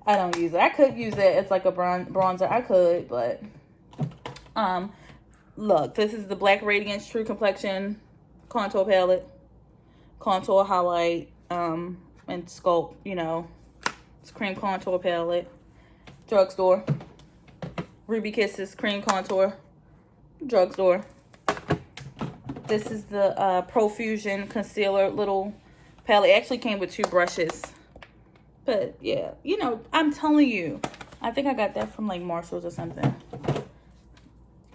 I don't use it. I could use it. It's like a bronzer. I could, but look, this is the Black Radiance True Complexion contour palette, contour highlight, and sculpt. You know, it's cream contour palette. Drugstore. Ruby Kisses cream contour. Drugstore. This is the Profusion concealer, little palette. It actually came with 2 brushes. But yeah, you know, I'm telling you, I think I got that from like Marshalls or something.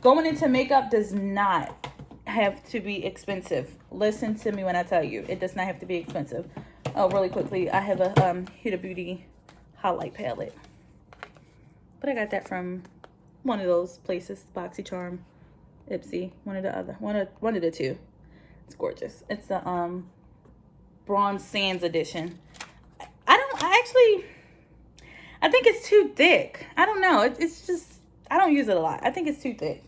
Going into makeup does not have to be expensive. Listen to me when I tell you, it does not have to be expensive. Oh, really quickly, I have a Huda Beauty highlight palette. But I got that from one of those places, BoxyCharm, Ipsy, one of the 2. It's gorgeous. It's the Bronze Sands edition. I think it's too thick. I don't know. It's just, I don't use it a lot. I think it's too thick.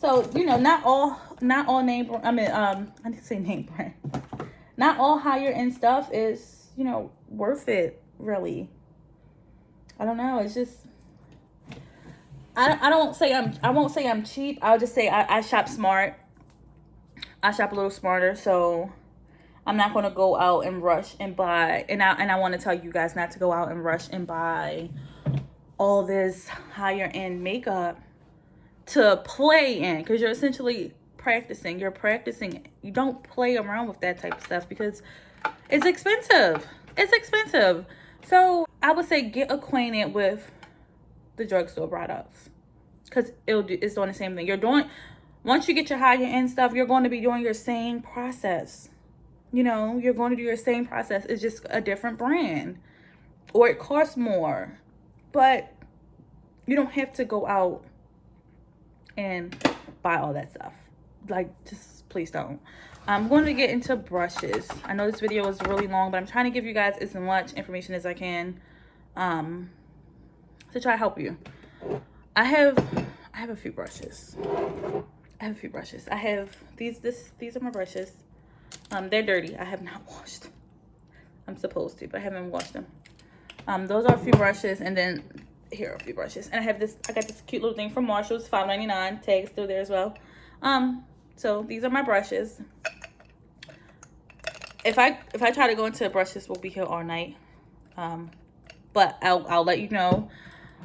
So, you know, not all name brand, I didn't say name brand. Not all higher end stuff is, you know, worth it, really. I don't know. It's just, I won't say I'm cheap. I'll just say I shop smart. I shop a little smarter, so I'm not going to go out and rush and buy, and I want to tell you guys not to go out and rush and buy all this higher end makeup to play in, because you're essentially practicing. You're practicing. You don't play around with that type of stuff because it's expensive. It's expensive. So I would say get acquainted with the drugstore products, because it's doing the same thing. Once you get your higher end stuff, you're going to be doing your same process. You know, you're going to do your same process. It's just a different brand, or it costs more, but you don't have to go out and buy all that stuff. Like, just please don't. I'm going to get into brushes. I know this video is really long, but I'm trying to give you guys as much information as I can to try to help you. I have a few brushes. I have these are my brushes. They're dirty. I have not washed. I'm supposed to, but I haven't washed them. Those are a few brushes, and then here are a few brushes. And I got this cute little thing from Marshalls, $5.99. Tag's still there as well. So these are my brushes. If I try to go into brushes, we'll be here all night. But I'll let you know.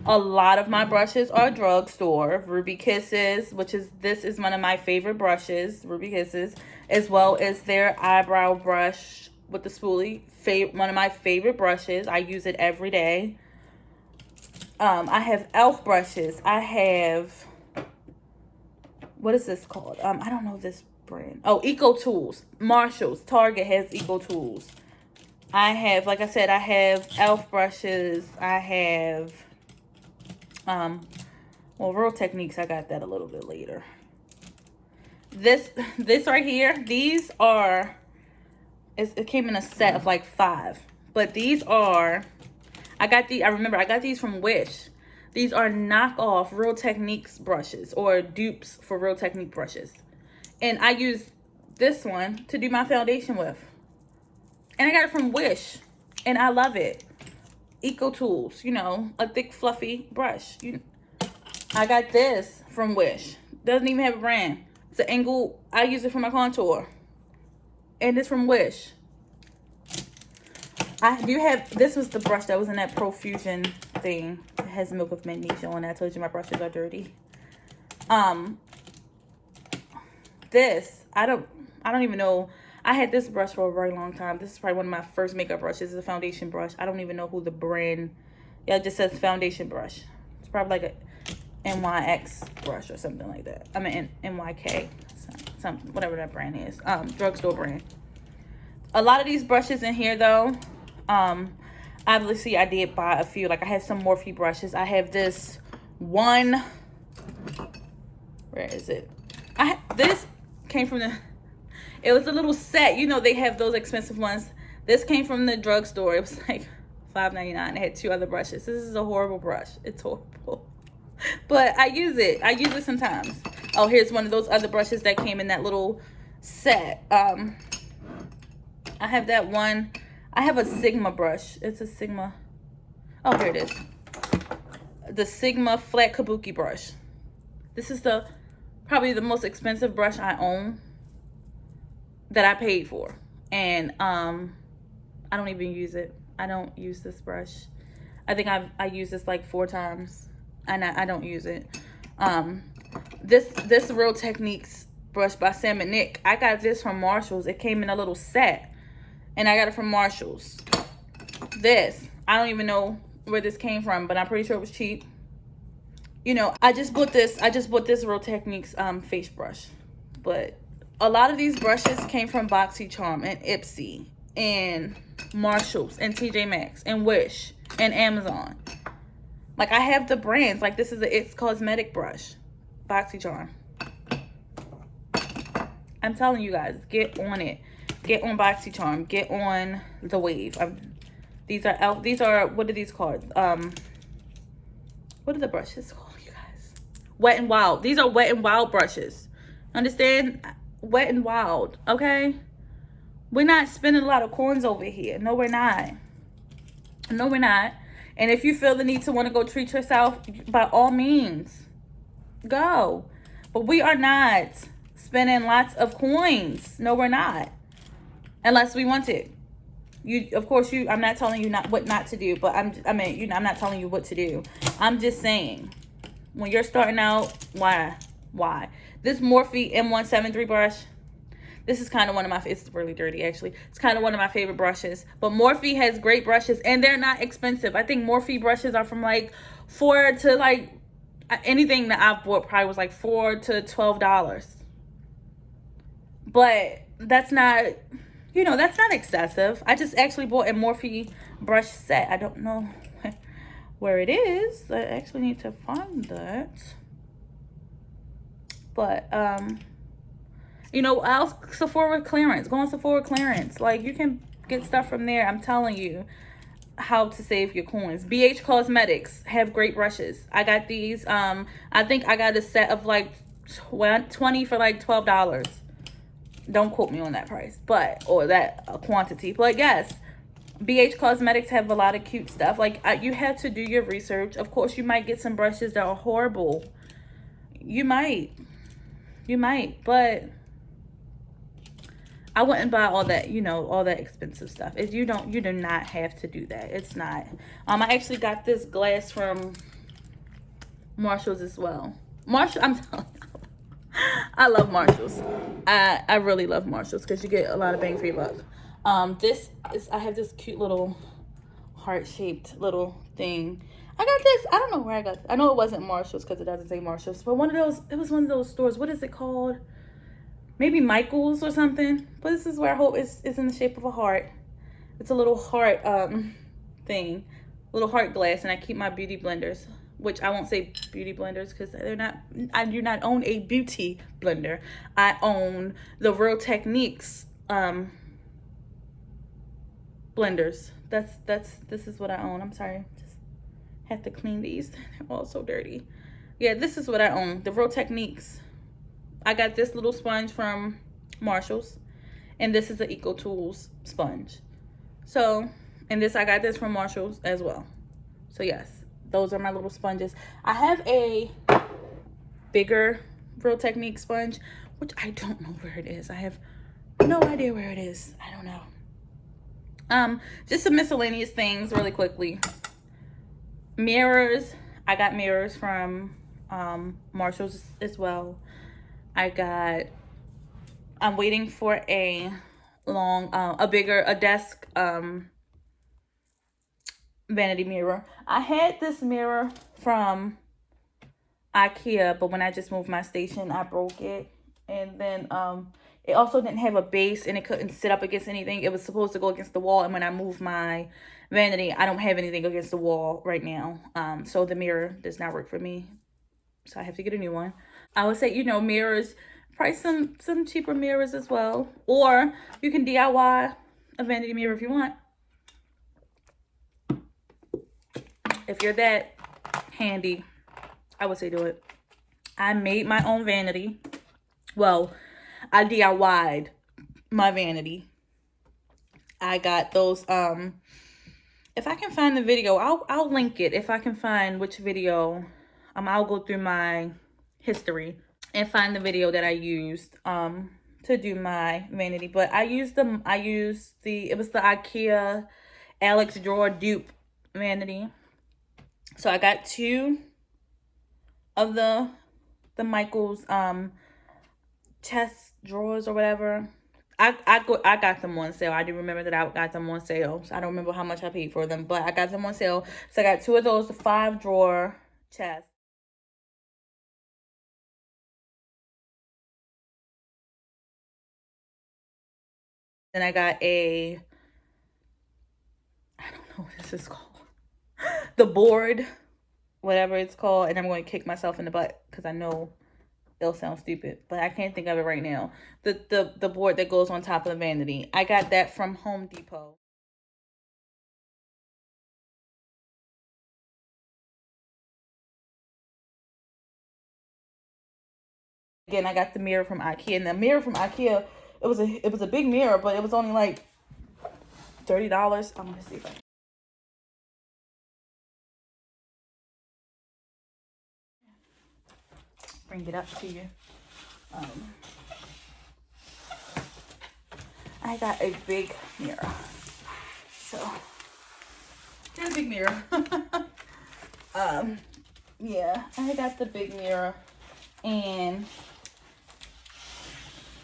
A lot of my brushes are Drugstore. Ruby Kisses, this is one of my favorite brushes, Ruby Kisses, as well as their eyebrow brush with the spoolie. One of my favorite brushes. I use it every day. I have e.l.f. brushes. I have, what is this called? I don't know this brand. Oh, Eco Tools. Marshalls. Target has Eco Tools. I have, like I said, I have e.l.f. brushes. I have, well, Real Techniques, I got that a little bit later. This right here, these are, it came in a set of like 5. But these are, I remember I got these from Wish. These are knockoff Real Techniques brushes, or dupes for Real Technique brushes. And I use this one to do my foundation with. And I got it from Wish. And I love it. Eco Tools, you know, a thick fluffy brush. I got this from Wish. Doesn't even have a brand. It's an angle. I use it for my contour. And it's from Wish. This was the brush that was in that Profusion thing. It has Milk of Magnesia on it. I told you my brushes are dirty. I don't even know. I had this brush for a very long time. This is probably one of my first makeup brushes. It's a foundation brush. I don't even know who the brand. Yeah, it just says foundation brush. It's probably like a NYX brush or something like that. I mean NYK, something, whatever that brand is. Drugstore brand. A lot of these brushes in here though, obviously I did buy a few. Like I have some Morphe brushes. I have this one. Where is it? This came from the. It was a little set. You know, they have those expensive ones. This came from the drugstore. It was like $5.99. It had 2 other brushes. This is a horrible brush. It's horrible. But I use it. I use it sometimes. Oh, here's one of those other brushes that came in that little set. I have that one. I have a Sigma brush. It's a Sigma. Oh, here it is. The Sigma flat kabuki brush. This is probably the most expensive brush I own, that I paid for. And I don't even use it. I don't use this brush. I think I used this like 4 times, and I don't use it. This Real Techniques brush by Sam and Nick. I got this from Marshalls. It came in a little set. And I got it from Marshall's. This, I don't even know where this came from, but I'm pretty sure it was cheap. You know, I just bought this Real Techniques face brush. But a lot of these brushes came from BoxyCharm and Ipsy and Marshalls and TJ Maxx and Wish and Amazon. Like, I have the brands. Like, this is a It's Cosmetic brush. BoxyCharm. I'm telling you guys, get on it. Get on BoxyCharm. Get on the wave. These are, what are these called? What are the brushes called, you guys? Wet and Wild. These are Wet and Wild brushes. Understand? Wet and Wild, okay? We're not spending a lot of coins over here. No, we're not. No, we're not. And if you feel the need to want to go treat yourself, by all means, go. But we are not spending lots of coins. No, we're not. Unless we want it. Of course, I'm not telling you what not to do, but I'm not telling you what to do. I'm just saying, when you're starting out, why? This Morphe M173 brush, this is kind of one of my, it's really dirty actually. It's kind of one of my favorite brushes. But Morphe has great brushes and they're not expensive. I think Morphe brushes are from like $4 to like, anything that I've bought probably was like $4 to $12. But that's not, you know, that's not excessive. I just actually bought a Morphe brush set. I don't know where it is. I actually need to find that. But, you know, Sephora clearance. Go on Sephora clearance. Like, you can get stuff from there. I'm telling you how to save your coins. BH Cosmetics have great brushes. I got these. I think I got a set of like 20 for like $12. Don't quote me on that price, but, or that quantity. But yes, BH Cosmetics have a lot of cute stuff. Like, you have to do your research. Of course, you might get some brushes that are horrible. You might, but I wouldn't buy all that, you know, all that expensive stuff. If you do not have to do that. It's not. I actually got this glass from Marshall's as well. I'm telling you, I love Marshalls. I really love Marshalls because you get a lot of bang for your buck. I have this cute little heart-shaped little thing. I got this. I don't know where I got it. I know it wasn't Marshalls because it doesn't say Marshalls, but it was one of those stores. What is it called? Maybe Michael's or something. But this is where I hope it's in the shape of a heart. It's a little heart thing, little heart glass, and I keep my beauty blenders. Which I won't say beauty blenders because they're not. I do not own a beauty blender. I own the Real Techniques blenders. This is what I own. I'm sorry. Just have to clean these. They're all so dirty. Yeah, this is what I own. The Real Techniques. I got this little sponge from Marshall's, and this is the Eco Tools sponge. So, and I got this from Marshall's as well. So yes. Those are my little sponges. I have a bigger Real Technique sponge, which I don't know where it is. I have no idea where it is. I don't know. Just some miscellaneous things really quickly. Mirrors. I got mirrors from Marshall's as well. I'm waiting for a desk vanity mirror. I had this mirror from IKEA, but when I just moved my station, I broke it. And then it also didn't have a base and it couldn't sit up against anything. It was supposed to go against the wall, and when I moved my vanity, I don't have anything against the wall right now. So the mirror does not work for me. So I have to get a new one. I would say, you know, mirrors, price some cheaper mirrors as well. Or you can DIY a vanity mirror if you want. If you're that handy, I would say do it. I made my own vanity. Well, I DIY'd my vanity. I got those, if I can find the video, I'll link it. If I can find which video, I'll go through my history and find the video that I used, to do my vanity. But it was the IKEA Alex Drawer dupe vanity. So I got 2 of the Michael's chest drawers or whatever. I got them on sale. I do remember that I got them on sale. So I don't remember how much I paid for them, but I got them on sale. So I got 2 of those, the 5-drawer chest. Then I got a, I don't know what this is called. The board, whatever it's called, and I'm going to kick myself in the butt because I know it'll sound stupid, but I can't think of it right now. The board that goes on top of the vanity. I got that from Home Depot. Again, I got the mirror from IKEA, and the mirror from IKEA, it was a big mirror, but it was only like $30. I'm gonna see if I can bring it up to you. I got a big mirror. So, here's a big mirror. Yeah, I got the big mirror. And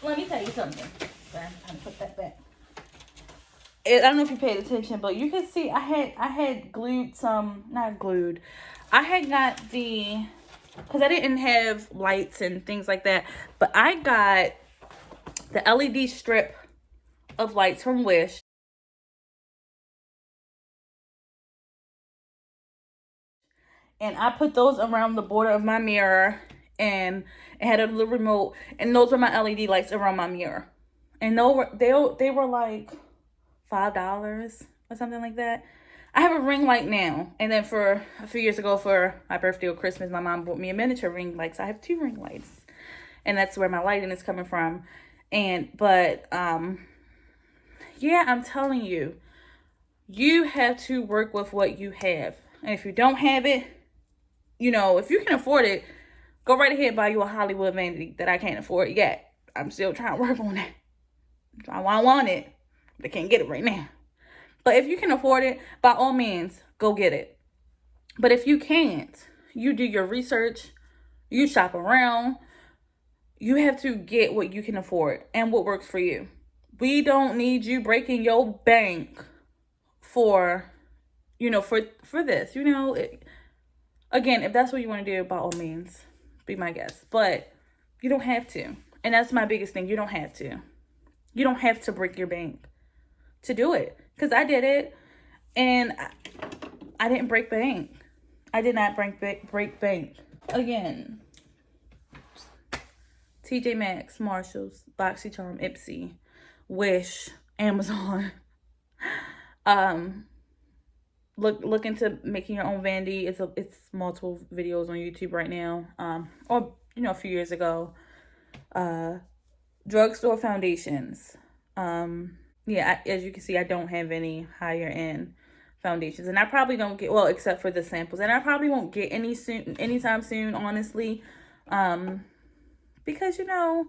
let me tell you something. Sorry, I'm trying to put that back. I don't know if you paid attention, but you can see I had glued some, not glued. I had got the, because I didn't have lights and things like that, but I got the LED strip of lights from Wish. And I put those around the border of my mirror, and it had a little remote, and those were my LED lights around my mirror. And they were like $5 or something like that. I have a ring light now, and then for a few years ago for my birthday or Christmas, my mom bought me a miniature ring light. So I have 2 ring lights, and that's where my lighting is coming from. But yeah, I'm telling you, you have to work with what you have, and if you don't have it, you know, if you can afford it, go right ahead, buy you a Hollywood vanity that I can't afford yet. I'm still trying to work on that. I want it, but I can't get it right now. But if you can afford it, by all means, go get it. But if you can't, you do your research, you shop around. You have to get what you can afford and what works for you. We don't need you breaking your bank for, you know, for this. You know, again, if that's what you want to do, by all means, be my guest. But you don't have to. And that's my biggest thing. You don't have to. You don't have to break your bank to do it. Because I did it, and I didn't break bank. I did not break bank. Again, TJ Maxx, Marshalls, BoxyCharm, Ipsy, Wish, Amazon. Look into making your own vanity. It's multiple videos on YouTube right now. Or you know, a few years ago. Drugstore foundations. Yeah, as you can see, I don't have any higher end foundations, and I probably don't get, well, except for the samples, and I probably won't get any anytime soon, honestly, because, you know,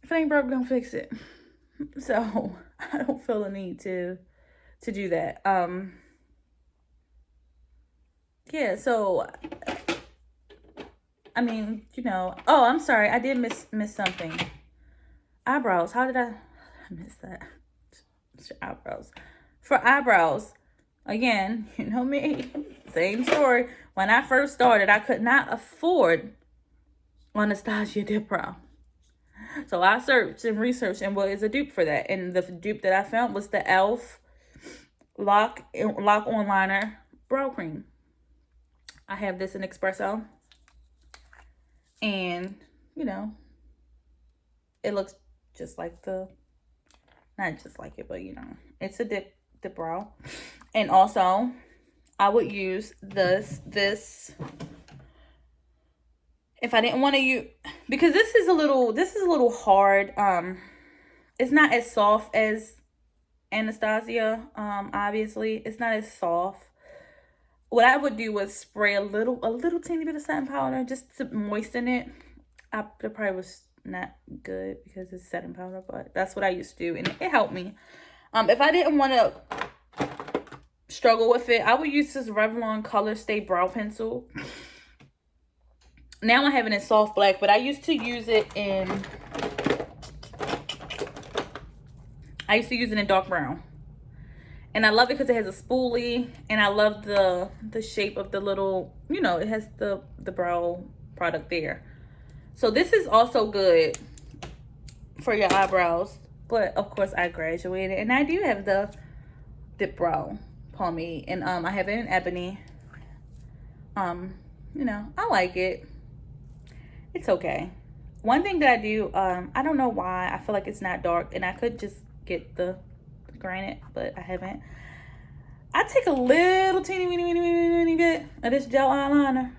if it ain't broke, don't fix it. So I don't feel the need to do that. Yeah, so I mean, you know, oh, I'm sorry, I did miss something. Eyebrows. How did I miss that? It's your eyebrows. For eyebrows, again, you know me, same story. When I first started, I could not afford Anastasia dip brow. So I searched and researched, and what is a dupe for that? And the dupe that I found was the e.l.f. Lock On Liner Brow Cream. I have this in espresso. And, you know, it looks just like not just like it, but, you know, it's a dip brow. And also, I would use this if I didn't want to use, because this is a little hard. It's not as soft as Anastasia. Obviously, it's not as soft. What I would do was spray a little teeny bit of setting powder just to moisten it. It probably was not good because it's setting powder, but that's what I used to do, and it helped me. If I didn't want to struggle with it, I would use this Revlon Color Stay Brow Pencil. Now I have it in soft black, but I used to use it in I used to use it in dark brown. And I love it because it has a spoolie, and I love the shape of the little, you know, it has the brow product there. So this is also good for your eyebrows. But of course I graduated, and I do have the dip brow pomade, and I have it in ebony. You know, I like it. It's okay. One thing that I do, I don't know why I feel like it's not dark, and I could just get the granite, but I haven't. I take a little teeny weeny bit of this gel eyeliner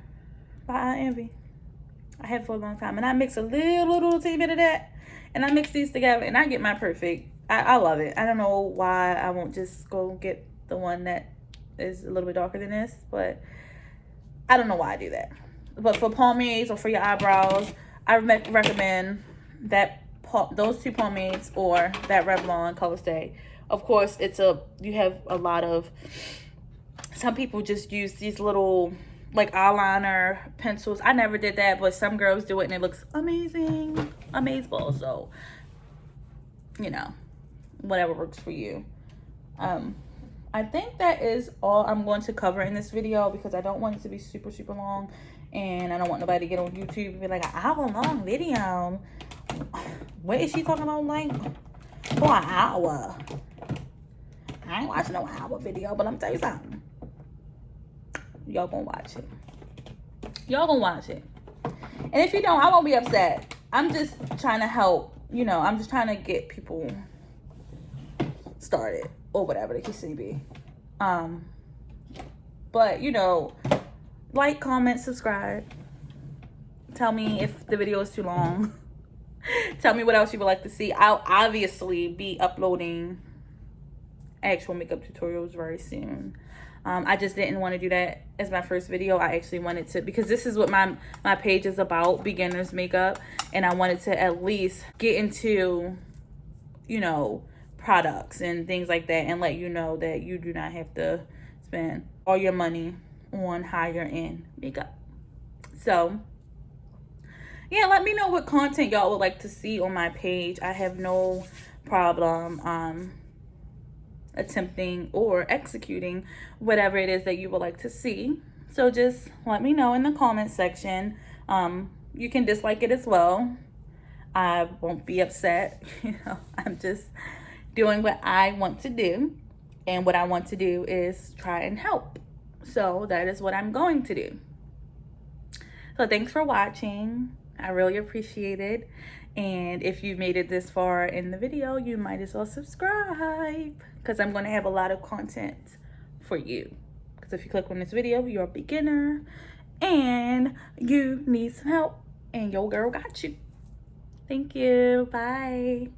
by Eye Envy. I have it for a long time, and I mix a little teeny bit of that, and I mix these together, and I get my perfect. I love it. I don't know why I won't just go get the one that is a little bit darker than this, but I don't know why I do that. But for pomades or for your eyebrows, I recommend that those two pomades or that Revlon Color Stay. Of course, you have a lot of, some people just use these little like eyeliner pencils. I never did that, but some girls do it and it looks amazing, amazing. So, you know, whatever works for you. I think that is all I'm going to cover in this video, because I don't want it to be super long, and I don't want nobody to get on YouTube and be like, an hour-long video. What is she talking about, like, for an hour? I ain't watching no hour video, but I'm tell you something. Y'all gonna watch it. Y'all gonna watch it. And if you don't, I won't be upset. I'm just trying to help, you know, I'm just trying to get people started or whatever the case may be. But, you know, like, comment, subscribe. Tell me if the video is too long. Tell me what else you would like to see. I'll obviously be uploading actual makeup tutorials very soon. I just didn't want to do that as my first video. I actually wanted to, because this is what my page is about, beginners makeup, and I wanted to at least get into, you know, products and things like that, and let you know that you do not have to spend all your money on higher end makeup. So yeah, let me know what content y'all would like to see on my page. I have no problem attempting or executing whatever it is that you would like to see. So just let me know in the comment section. You can dislike it as well. I won't be upset. You know, I'm just doing what I want to do, and what I want to do is try and help. So that is what I'm going to do. So thanks for watching. I really appreciate it. And if you've made it this far in the video, you might as well subscribe, because I'm going to have a lot of content for you. Because if you click on this video, you're a beginner and you need some help, and your girl got you. Thank you. Bye.